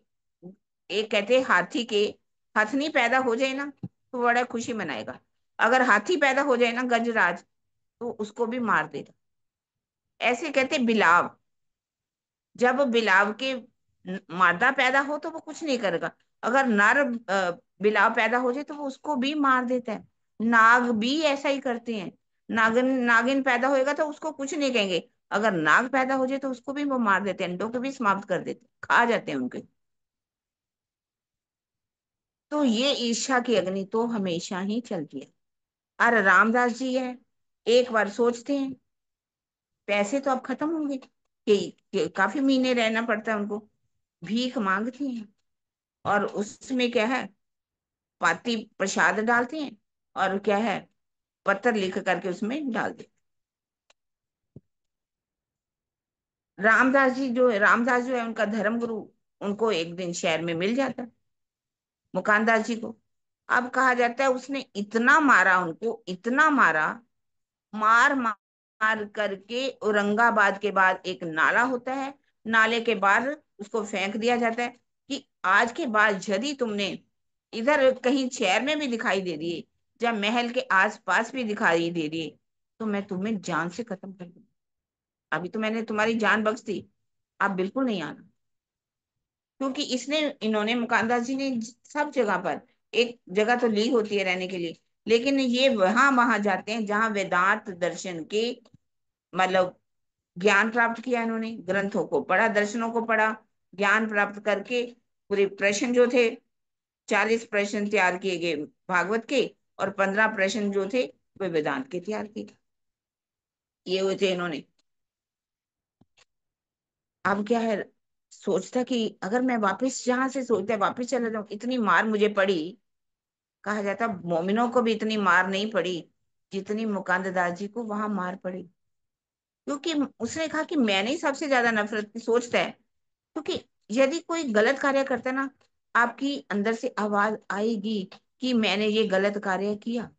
एक कहते हैं हाथी के हथनी पैदा हो जाए ना, तो बड़ा खुशी मनाएगा। अगर हाथी पैदा हो जाए ना गजराज, तो उसको भी मार देगा। ऐसे कहते बिलाव, जब बिलाव के मादा पैदा हो तो वो कुछ नहीं करेगा, अगर नर बिलाव पैदा हो जाए तो वो उसको भी मार देता है। नाग भी ऐसा ही करते हैं। नागिन नागिन पैदा होएगा तो उसको कुछ नहीं कहेंगे, अगर नाग पैदा हो जाए तो उसको भी वो मार देते हैं, अंडों को भी समाप्त कर देते हैं, खा जाते हैं उनके। तो ये ईर्ष्या की अग्नि तो हमेशा ही चलती है। और रामदास जी है, एक बार सोचते हैं पैसे तो अब खत्म होंगे, कि काफी महीने रहना पड़ता है उनको, भीख मांगते हैं, और उसमें क्या है, पाती प्रसाद डालते हैं, और क्या है, पत्थर लिख करके उसमें डाल देते। रामदास जो है उनका धर्म गुरु, उनको एक दिन शहर में मिल जाता है, मुकानदास जी को। अब कहा जाता है उसने इतना मारा उनको, इतना मारा, मार मार करके औरंगाबाद के बाद एक नाला होता है, नाले के बाद उसको फेंक दिया जाता है, कि आज के बाद यदि तुमने इधर कहीं शहर में भी दिखाई दे दिए, या महल के आसपास भी दिखाई दे दिए, तो मैं तुम्हें जान से खत्म कर दूंगी। अभी तो मैंने तुम्हारी जान बख्श दी, आप बिल्कुल नहीं आना। क्योंकि इसने इन्होंने मुकानदास जी ने सब जगह पर, एक जगह तो ली होती है रहने के लिए, लेकिन ये वहां वहां जाते हैं जहां वेदांत दर्शन के, मतलब ज्ञान प्राप्त किया इन्होंने, ग्रंथों को पढ़ा, दर्शनों को पढ़ा, ज्ञान प्राप्त करके पूरे प्रश्न जो थे, 40 प्रश्न तैयार किए गए भागवत के, और 15 प्रश्न जो थे वे वेदांत के तैयार किए हुए थे इन्होंने। अब क्या है, सोचता कि अगर मैं वापस जहां से सोचता वापस चला जाऊं, इतनी मार मुझे पड़ी। कहा जाता मोमिनों को भी इतनी मार नहीं पड़ी जितनी मुकुंद दास जी को वहां मार पड़ी। क्योंकि उसने कहा कि मैंने ही सबसे ज्यादा नफरत की सोचता है। क्योंकि यदि कोई गलत कार्य करता है ना, आपकी अंदर से आवाज आएगी कि मैंने ये गलत कार्य किया।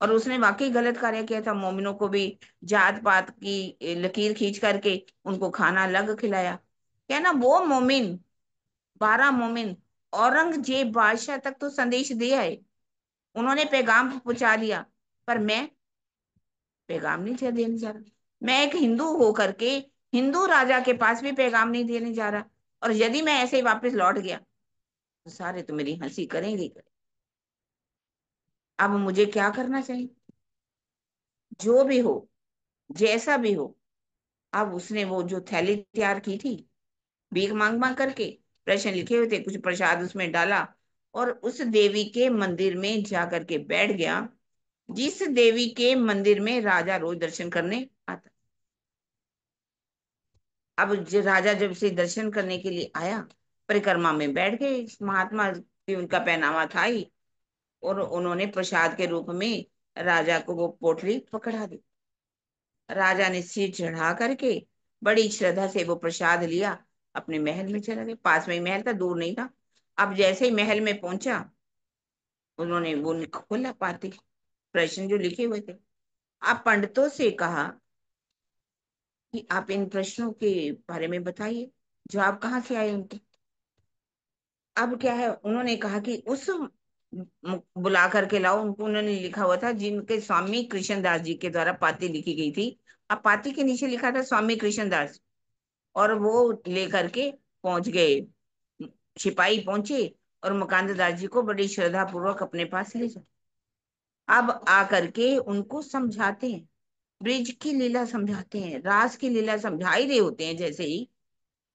और उसने वाकई गलत कार्य किया था, मोमिनों को भी जात पात की लकीर खींच करके उनको खाना अलग खिलाया। क्या ना, वो मोमिन, 12 मोमिन औरंगजेब बादशाह तक तो संदेश दिया है, उन्होंने पैगाम पहुंचा दिया। पर मैं पैगाम नहीं देने जा रहा। मैं एक हिंदू होकर के हिंदू राजा के पास भी पैगाम नहीं देने जा रहा। और यदि मैं ऐसे ही वापस लौट गया तो सारे तो मेरी हंसी करेंगे ही। अब मुझे क्या करना चाहिए? जो भी हो, जैसा भी हो। अब उसने वो जो थैली तैयार की थी, भीख मांग मांग करके प्रश्न लिखे हुए थे, कुछ प्रसाद उसमें डाला, और उस देवी के मंदिर में जा करके बैठ गया, जिस देवी के मंदिर में राजा रोज दर्शन करने आता। अब राजा जब से दर्शन करने के लिए आया, परिक्रमा में बैठ गए इस महात्मा भी, उनका पहनावा था ही। और उन्होंने प्रसाद के रूप में राजा को वो पोटली पकड़ा दी। राजा ने सिर चढ़ा करके बड़ी श्रद्धा से वो प्रसाद लिया, अपने महल में चला गया। पास में ही महल था, दूर नहीं था। अब जैसे ही महल में पहुंचा, उन्होंने वो खोला पाती, प्रश्न जो लिखे हुए थे। आप पंडितों से कहा कि आप इन प्रश्नों के बारे में बताइए, जवाब कहाँ से आए उनके। अब क्या है, उन्होंने कहा कि उस बुला करके लाओ उनको। उन्होंने लिखा हुआ था जिनके स्वामी कृष्णदास जी के द्वारा पाती लिखी गई थी। अब पाती के नीचे लिखा था स्वामी कृष्णदास। और वो लेकर के पहुंच गए, सिपाही पहुंचे, और मुकुंद दास जी को बड़ी श्रद्धा पूर्वक अपने पास ले जाए। अब आकर के उनको समझाते हैं, ब्रिज की लीला समझाते हैं, रास की लीला समझा ही रहे होते हैं जैसे ही,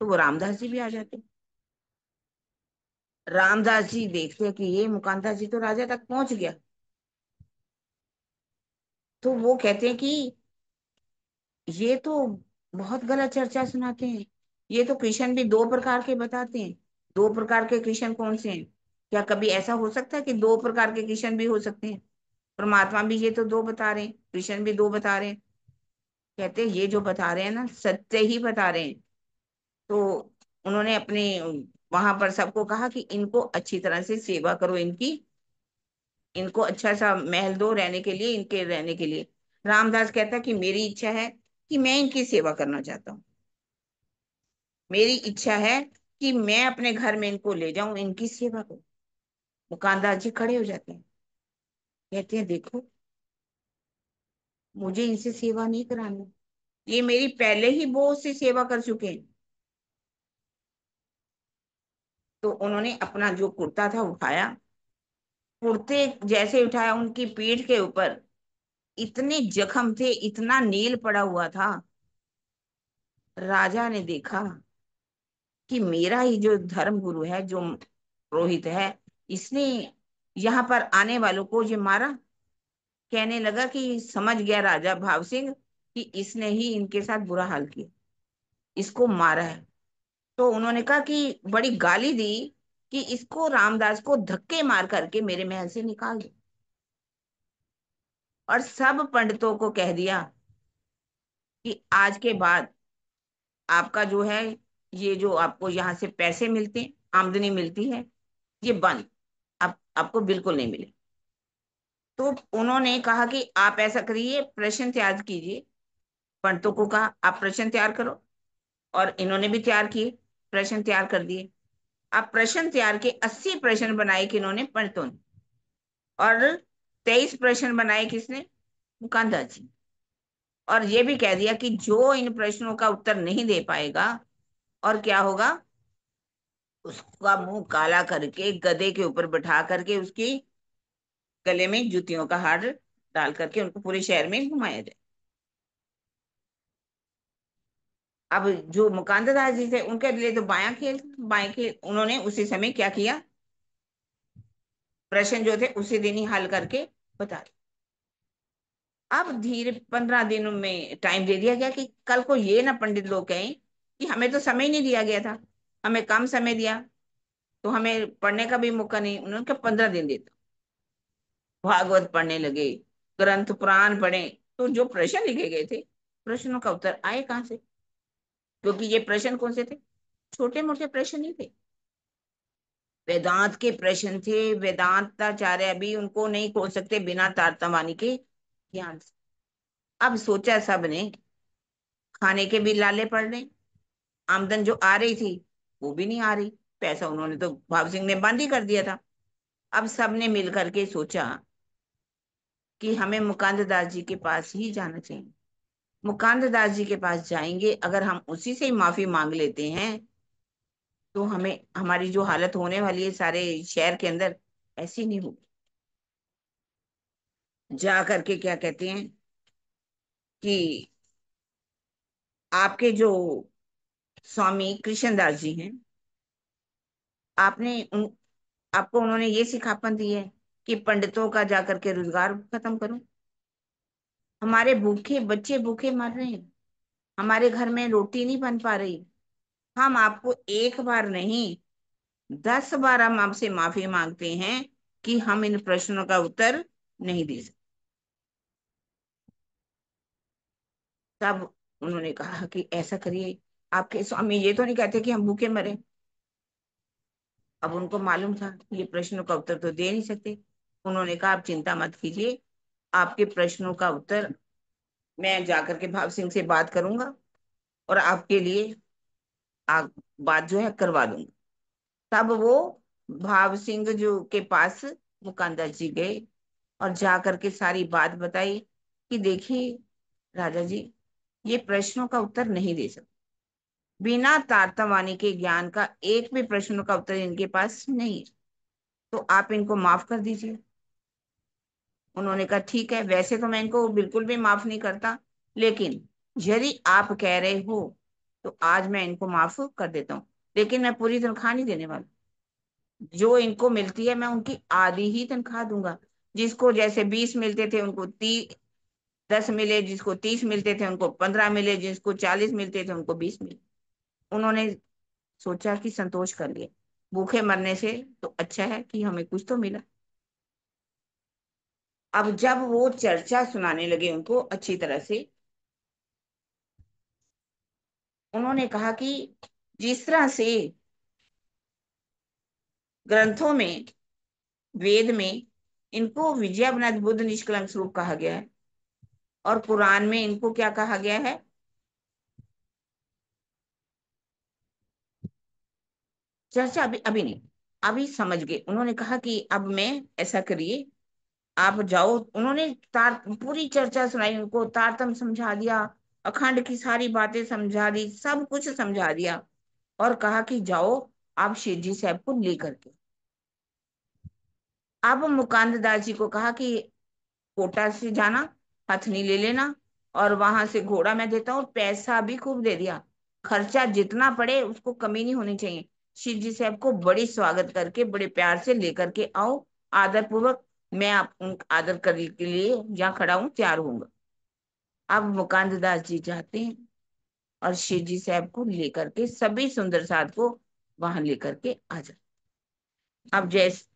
तो वो रामदास जी भी आ जाते हैं। रामदास जी देखते हैं कि ये मुकुंद दास जी तो राजा तक पहुंच गया। तो वो कहते हैं कि ये तो बहुत गलत चर्चा सुनाते हैं। ये तो कृष्ण भी दो प्रकार के बताते हैं। दो प्रकार के कृष्ण कौन से हैं? क्या कभी ऐसा हो सकता है कि दो प्रकार के कृष्ण भी हो सकते हैं? परमात्मा भी ये तो दो बता रहे हैं, कृष्ण भी दो बता रहे हैं। कहते हैं ये जो बता रहे हैं ना, सत्य ही बता रहे हैं। तो उन्होंने अपने वहां पर सबको कहा कि इनको अच्छी तरह से सेवा करो इनकी, इनको अच्छा सा महल दो रहने के लिए, इनके रहने के लिए। रामदास कहता कि मेरी इच्छा है कि मैं इनकी सेवा करना चाहता हूँ। मेरी इच्छा है कि मैं अपने घर में इनको ले जाऊं, इनकी सेवा करूं। दुकानदार जी खड़े हो जाते हैं, कहते हैं देखो, मुझे इनसे सेवा नहीं करानी, ये मेरी पहले ही बहुत सी सेवा कर चुके हैं। तो उन्होंने अपना जो कुर्ता था उठाया, कुर्ते जैसे उठाया, उनकी पीठ के ऊपर इतने जख्म थे, इतना नील पड़ा हुआ था। राजा ने देखा कि मेरा ही जो धर्म गुरु है, जो पुरोहित है, इसने यहाँ पर आने वालों को ये मारा। कहने लगा कि समझ गया राजा भाव सिंह कि इसने ही इनके साथ बुरा हाल किया, इसको मारा है। तो उन्होंने कहा कि बड़ी गाली दी कि इसको, रामदास को धक्के मार करके मेरे महल से निकाल दो। और सब पंडितों को कह दिया कि आज के बाद आपका जो है, ये जो आपको यहाँ से पैसे मिलते हैं, आमदनी मिलती है, ये बंद, आप आपको बिल्कुल नहीं मिले। तो उन्होंने कहा कि आप ऐसा करिए, प्रश्न तैयार कीजिए। पंडितों को कहा आप प्रश्न तैयार करो, और इन्होंने भी तैयार किए, प्रश्न तैयार कर दिए। अब प्रश्न तैयार के 80 प्रश्न बनाए कि इन्होंने, पंडितों ने। और 23 प्रश्न बनाए किसने? मुकुंदा जी। और ये भी कह दिया कि जो इन प्रश्नों का उत्तर नहीं दे पाएगा, और क्या होगा, उसका मुंह काला करके गधे के ऊपर बैठा करके उसकी गले में जूतियों का हार डाल करके उनको पूरे शहर में घुमाया जाए। अब जो मुकांददास जी थे उनके लिए तो बायां खेल था। बाएं खेल उन्होंने उसी समय क्या किया, प्रश्न जो थे उसी दिन ही हल करके बता दिए। अब धीरे 15 दिन में टाइम दे दिया गया कि कल को ये ना पंडित लोग कहें कि हमें तो समय नहीं दिया गया था, हमें कम समय दिया, तो हमें पढ़ने का भी मौका नहीं। उन्होंने कहा 15 दिन देता। भागवत पढ़ने लगे, ग्रंथ पुराण पढ़े। तो जो प्रश्न लिखे गए थे, प्रश्नों का उत्तर आए कहाँ से? क्योंकि ये प्रश्न कौन से थे? छोटे मोटे प्रश्न नहीं थे, वेदांत के प्रश्न थे। वेदांताचार्य भी उनको नहीं खोल सकते बिना तारतम्य के ज्ञान से। अब सोचा सबने, खाने के भी लाले पड़ रहे, आमदन जो आ रही थी वो भी नहीं आ रही, पैसा उन्होंने तो भाव सिंह ने बंद ही कर दिया था। अब सबने मिल करके सोचा कि हमें मुकांद दास जी के पास ही जाना चाहिए। मुकांद दास जी के पास जाएंगे, अगर हम उसी से ही माफी मांग लेते हैं तो हमें हमारी जो हालत होने वाली है सारे शहर के अंदर, ऐसी नहीं होगी। जा करके क्या कहते हैं कि आपके जो स्वामी कृष्णदास जी हैं, आपने उन आपको उन्होंने ये सिखापन दी है कि पंडितों का जाकर के रोजगार खत्म करो। हमारे भूखे बच्चे भूखे मर रहे हैं, हमारे घर में रोटी नहीं बन पा रही। हम आपको एक बार नहीं, 10 बार हम आपसे माफी मांगते हैं कि हम इन प्रश्नों का उत्तर नहीं दे सकते। तब उन्होंने कहा कि ऐसा करिए, आपके स्वामी ये तो नहीं कहते कि हम भूखे मरे। अब उनको मालूम था कि ये प्रश्नों का उत्तर तो दे नहीं सकते। उन्होंने कहा आप चिंता मत कीजिए, आपके प्रश्नों का उत्तर मैं जाकर के भाव सिंह से बात करूंगा और आपके लिए आ, बात जो है करवा दूंगा। तब वो भाव सिंह जो के पास मुकांदा जी गए और जा करके सारी बात बताई कि देखिए राजा जी, ये प्रश्नों का उत्तर नहीं दे सकते, बिना तारतम्य के ज्ञान का एक भी प्रश्नों का उत्तर इनके पास नहीं है, तो आप इनको माफ कर दीजिए। उन्होंने कहा ठीक है, वैसे तो मैं इनको बिल्कुल भी माफ नहीं करता, लेकिन यदि आप कह रहे हो तो आज मैं इनको माफ कर देता हूँ, लेकिन मैं पूरी तनख्वाह नहीं देने वाला। जो इनको मिलती है मैं उनकी आधी ही तनख्वाह दूंगा। जिसको जैसे 20 मिलते थे उनको 10 मिले, जिसको 30 मिलते थे उनको 15 मिले, जिसको 40 मिलते थे उनको 20 मिले। उन्होंने सोचा कि संतोष कर लिए, भूखे मरने से तो अच्छा है कि हमें कुछ तो मिला। अब जब वो चर्चा सुनाने लगे उनको अच्छी तरह से, उन्होंने कहा कि जिस तरह से ग्रंथों में, वेद में इनको विजयावनत बुद्ध निष्कलंक स्वरूप कहा गया है, और कुरान में इनको क्या कहा गया है? चर्चा अभी अभी नहीं, अभी समझ गए। उन्होंने कहा कि अब मैं, ऐसा करिए आप जाओ। उन्होंने तार पूरी चर्चा सुनाई उनको, तारतम समझा दिया, अखंड की सारी बातें समझा दी, सब कुछ समझा दिया, और कहा कि जाओ आप शिव जी साहब को लेकर के। अब मुकांद दास जी को कहा कि कोटा से जाना, हथनी ले लेना, और वहां से घोड़ा मैं देता हूँ, पैसा भी खूब दे दिया, खर्चा जितना पड़े उसको कमी नहीं होनी चाहिए। शिव जी साहब को बड़ी स्वागत करके बड़े प्यार से लेकर के आओ, आदर पूर्वक। मैं आप उन आदर करने के लिए जहाँ खड़ा हूँ तैयार हूँ। अब मुकांद दास जी जाते हैं और शिव जी साहब को लेकर के सभी सुंदर साध को वहां लेकर के आ जाते।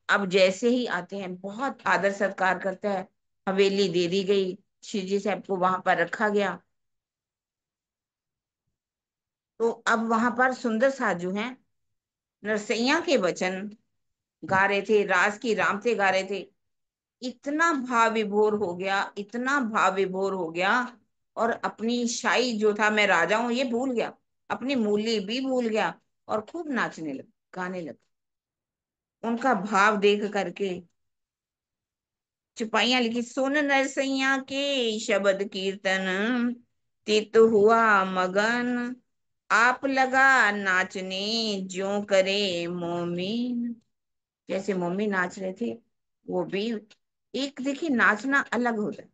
अब जैसे ही आते हैं बहुत आदर सत्कार करता है, हवेली दे दी गई, शिव जी साहब को वहां पर रखा गया। तो अब वहां पर सुंदर साधु हैं, नरसैया के वचन गा रहे थे, रास की राम से गा रहे थे। इतना भाव विभोर हो गया, इतना भाव विभोर हो गया, और अपनी शाही जो था मैं राजा हूं ये भूल गया, अपनी मूल्य भी भूल गया, और खूब नाचने लगा, गाने लगा। उनका भाव देख करके सिपाहियां लिखी, सुन नरसैया के शब्द कीर्तन, चित हुआ मगन, आप लगा नाचने ज्यों करे मोमिन। जैसे मोमिन नाच रहे थे वो भी। एक देखिए नाचना अलग होता है,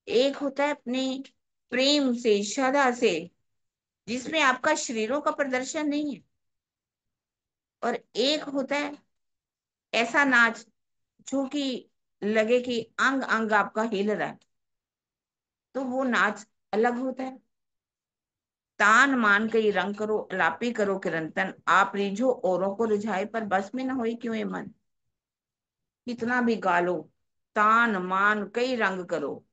एक होता है अपने प्रेम से, श्रद्धा से जिसमें आपका शरीरों का प्रदर्शन नहीं है। और एक होता है ऐसा नाच जो कि लगे कि अंग अंग आपका हिल रहा है, तो वो नाच अलग होता है। तान मान कई रंग करो, अलापी करो किरंतन, आप रिझो औरों को रिझाए, पर बस में न होई क्यों ये मन। कितना भी गा लो, तान मान कई रंग करो,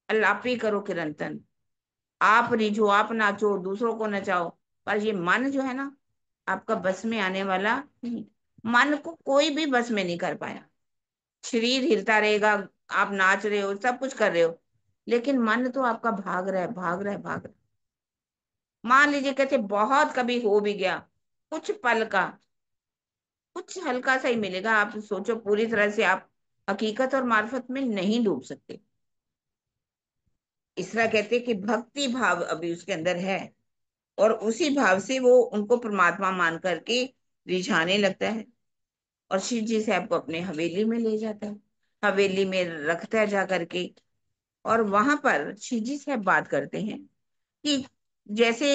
अलापी करो किरंतन, आप रिझो, आप नाचो, दूसरों को नचाओ, पर ये मन जो है ना, आपका बस में आने वाला नहीं। मन को कोई भी बस में नहीं कर पाया। शरीर हिलता रहेगा, आप नाच रहे हो, सब कुछ कर रहे हो, लेकिन मन तो आपका भाग रहा है, भाग रहा है, भाग रहा है। मान लीजिए कहते बहुत कभी हो भी गया, कुछ पल का, कुछ हल्का सा ही मिलेगा, आप सोचो पूरी तरह से आप हकीकत और मार्फत में नहीं डूब सकते। इस तरह कहते कि भक्ति भाव अभी उसके अंदर है, और उसी भाव से वो उनको परमात्मा मान करके रिझाने लगता है, और शिव जी साहब को अपने हवेली में ले जाता है, हवेली में रखता है जा करके। और वहां पर शिव जी साहब बात करते हैं कि जैसे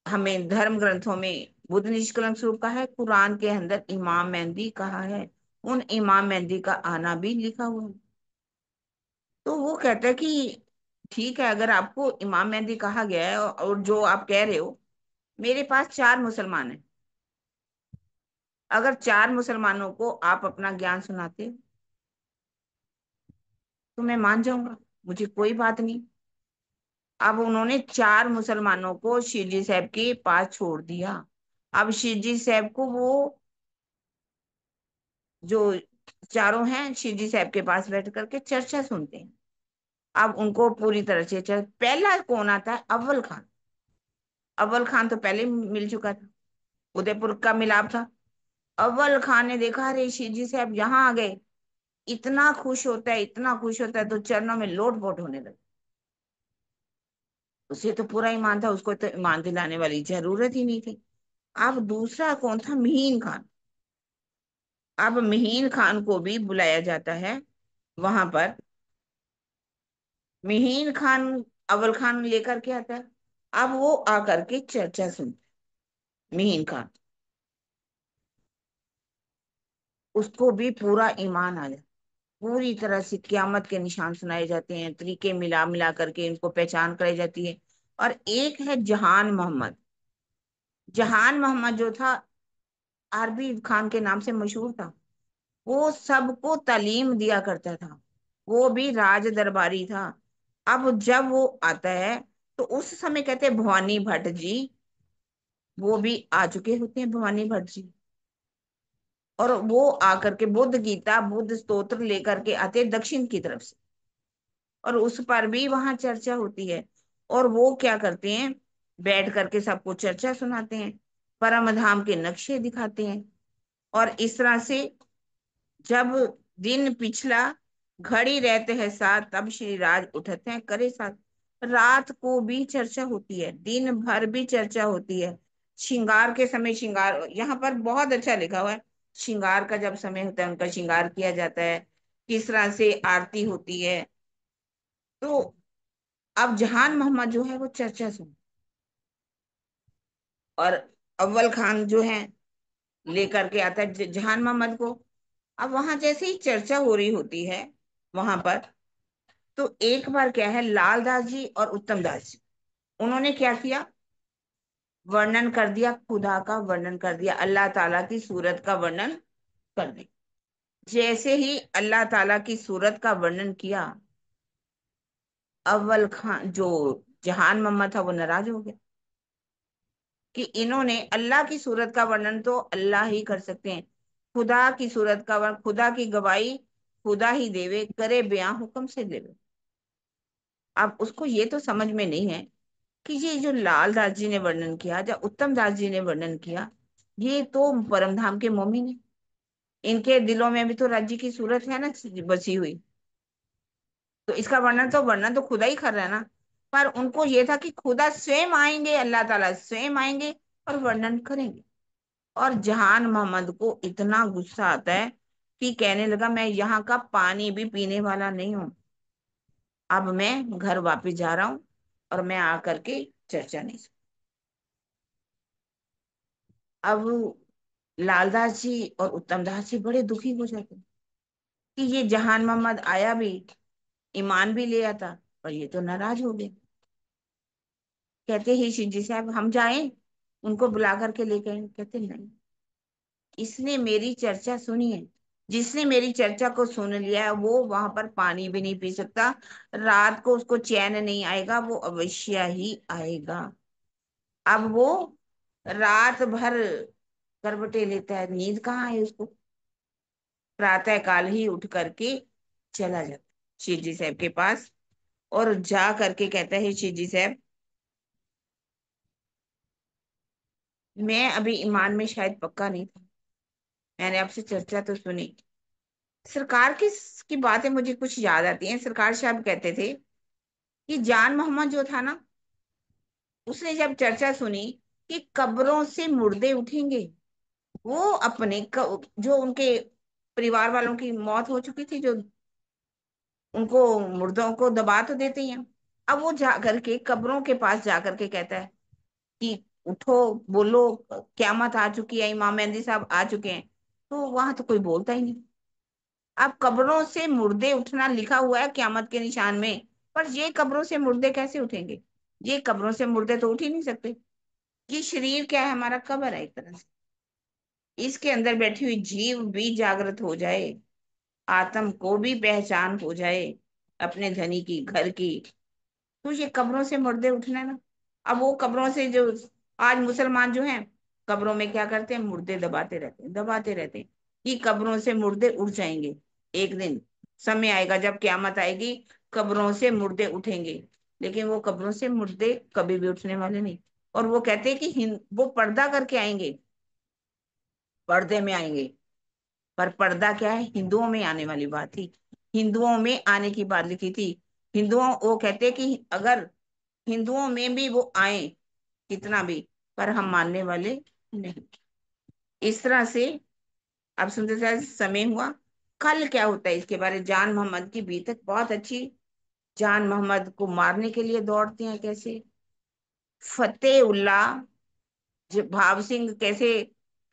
हमें धर्म ग्रंथों में बुद्ध निष्कलंक स्वरूप का है, कुरान के अंदर इमाम मेहंदी कहा है, उन इमाम मेहंदी का आना भी लिखा हुआ है। तो वो कहता है कि ठीक है, अगर आपको इमाम मेहंदी कहा गया है और जो आप कह रहे हो, मेरे पास चार मुसलमान हैं, अगर चार मुसलमानों को आप अपना ज्ञान सुनाते तो मैं मान जाऊंगा, मुझे कोई बात नहीं। अब उन्होंने चार मुसलमानों को शिवजी साहब के पास छोड़ दिया। अब शिवजी साहब को वो जो चारों हैं शिवजी साहब के पास बैठ करके चर्चा सुनते हैं। अब उनको पूरी तरह से पहला कौन आता है, अव्वल खान। अव्वल खान तो पहले मिल चुका था, उदयपुर का मिलाप था। अव्वल खान ने देखा अरे शिवजी साहब यहाँ आ गए, इतना खुश होता है, इतना खुश होता है, तो चरणों में लोट पोट होने लगे। उसे तो पूरा ईमान था, उसको तो ईमान दिलाने वाली जरूरत ही नहीं थी। अब दूसरा कौन था, मिहीन खान। अब मिहीन खान को भी बुलाया जाता है वहां पर। मिहीन खान अव्वल खान लेकर के आता है। अब वो आकर के चर्चा सुनता है, मिहीन खान, उसको भी पूरा ईमान आ जाता, पूरी तरह से क्यामत के निशान सुनाए जाते हैं, तरीके मिला मिला करके इनको पहचान कराई जाती है। और एक है जहान मोहम्मद। जहान मोहम्मद जो था, आरबी खान के नाम से मशहूर था, वो सबको तालीम दिया करता था, वो भी राज दरबारी था। अब जब वो आता है, तो उस समय कहते हैं भवानी भट्ट जी, वो भी आ चुके होते हैं, भवानी भट्ट जी। और वो आकर के बुद्ध गीता, बुद्ध स्तोत्र लेकर के आते हैं दक्षिण की तरफ से, और उस पर भी वहां चर्चा होती है। और वो क्या करते हैं, बैठ करके सबको चर्चा सुनाते हैं, परम धाम के नक्शे दिखाते हैं। और इस तरह से जब दिन पिछला, घड़ी रहते हैं साथ, तब श्री राज उठते हैं करे साथ। रात को भी चर्चा होती है, दिन भर भी चर्चा होती है। श्रृंगार के समय श्रृंगार, यहाँ पर बहुत अच्छा लिखा हुआ है, श्रृंगार का जब समय होता है उनका श्रृंगार किया जाता है, किस तरह से आरती होती है। तो अब जहान मोहम्मद जो है वो चर्चा सुन, और अव्वल खान जो है लेकर के आता है जहान मोहम्मद को। अब वहां जैसे ही चर्चा हो रही होती है वहां पर, तो एक बार क्या है, लाल दास जी और उत्तम दास जी, उन्होंने क्या किया, वर्णन कर दिया, खुदा का वर्णन कर दिया, अल्लाह ताला की सूरत का वर्णन कर दिया। जैसे ही अल्लाह ताला की सूरत का वर्णन किया, अव्वल खान जो जहान मोहम्मद था वो नाराज हो गया कि इन्होंने अल्लाह की सूरत का वर्णन तो अल्लाह ही कर सकते हैं, खुदा की सूरत का वर्णन, खुदा की गवाही खुदा ही देवे, करे बयां हुक्म से देवे। अब उसको ये तो समझ में नहीं है कि ये जो लाल दास जी ने वर्णन किया या उत्तम दास जी ने वर्णन किया, ये तो परम धाम के मोमिन है, इनके दिलों में भी तो राज्य की सूरत है ना बसी हुई। तो इसका वर्णन तो खुदा ही कर रहा है ना। पर उनको ये था कि खुदा स्वयं आएंगे, अल्लाह ताला स्वयं आएंगे और वर्णन करेंगे। और जहान मोहम्मद को इतना गुस्सा आता है कि कहने लगा मैं यहाँ का पानी भी पीने वाला नहीं हूँ, अब मैं घर वापस जा रहा हूँ, और मैं आकर के चर्चा नहीं सुन। अब लालदास जी और उत्तम दास जी बड़े दुखी हो जाते हैं कि ये जहान मोहम्मद आया भी, ईमान भी ले आता, पर ये तो नाराज हो गए। कहते ही जी साहब हम जाएं, उनको बुला करके लेके आए। कहते नहीं, इसने मेरी चर्चा सुनी है, जिसने मेरी चर्चा को सुन लिया है वो वहां पर पानी भी नहीं पी सकता, रात को उसको चैन नहीं आएगा, वो अवश्य ही आएगा। अब वो रात भर करवटे लेता है, नींद कहाँ है उसको। प्रातः काल ही उठ करके चला जाता शिव जी साहब के पास, और जा करके कहता है, शिव जी साहब मैं अभी ईमान में शायद पक्का नहीं था, मैंने आपसे चर्चा तो सुनी। सरकार की बातें मुझे कुछ याद आती हैं। सरकार साहब कहते थे कि जान मोहम्मद जो था ना, उसने जब चर्चा सुनी कि कब्रों से मुर्दे उठेंगे, वो जो उनके परिवार वालों की मौत हो चुकी थी, जो उनको मुर्दों को दबा तो देते ही हैं, अब वो जा करके कब्रों के पास जा करके कहता है कि उठो, बोलो, क्यामत आ चुकी है, इमाम मेहंदी साहब आ चुके हैं। तो वहां तो कोई बोलता ही नहीं। अब कब्रों से मुर्दे उठना लिखा हुआ है क्यामत के निशान में, पर ये कब्रों से मुर्दे कैसे उठेंगे? ये कब्रों से मुर्दे तो उठ ही नहीं सकते। ये शरीर क्या है? हमारा कब्र है एक तरह से। इसके अंदर बैठी हुई जीव भी जागृत हो जाए, आत्म को भी पहचान हो जाए अपने धनी की, घर की, तो ये कब्रों से मुर्दे उठना है ना। अब वो कब्रों से जो आज मुसलमान जो हैं, कब्रों में क्या करते हैं? मुर्दे दबाते रहते हैं, दबाते रहते हैं कि कब्रों से मुर्दे उठ जाएंगे। एक दिन समय आएगा जब क्यामत आएगी, कब्रों से मुर्दे उठेंगे। लेकिन वो कब्रों से मुर्दे कभी भी उठने वाले नहीं। और वो कहते हैं कि वो पर्दा करके आएंगे, पर्दे में आएंगे। पर पर्दा क्या है? हिंदुओं में आने वाली बात थी, हिंदुओं में आने की बात लिखी थी। हिंदुओं, वो कहते हैं कि अगर हिंदुओं में भी वो आए कितना भी, पर हम मानने वाले नहीं। इस तरह से अब सुनते जाए, समय हुआ। कल क्या होता है इसके बारे, जान मोहम्मद की बीतक बहुत अच्छी। जान मोहम्मद को मारने के लिए दौड़ते हैं कैसे। फतेह उल्लाह, भाव सिंह कैसे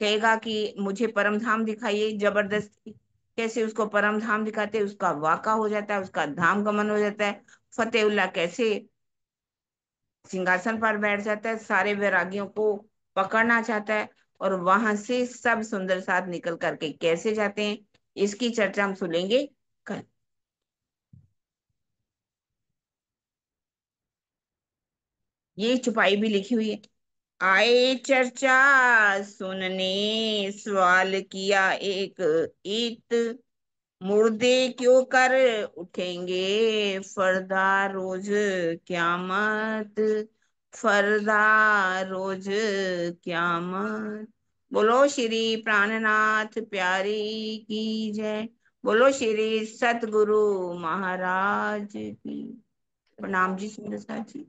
कहेगा कि मुझे परम धाम दिखाइए, जबरदस्ती कैसे उसको परम धाम दिखाते, उसका वाका हो जाता है, उसका धाम गमन हो जाता है। फतेह उल्लाह कैसे सिंहासन पर बैठ जाता है, सारे वैरागियों को पकड़ना चाहता है, और वहां से सब सुंदर साथ निकल करके कैसे जाते हैं, इसकी चर्चा हम सुनेंगे कल। ये छुपाई भी लिखी हुई है। आए चर्चा सुनने, सवाल किया एक इत, मुर्दे क्यों कर उठेंगे फरदा रोज क्यामत, फरदा रोज क्यामत। बोलो श्री प्राणनाथ प्यारी की जय। बोलो श्री सतगुरु महाराज की। प्रणाम जी सुंदर साथ जी।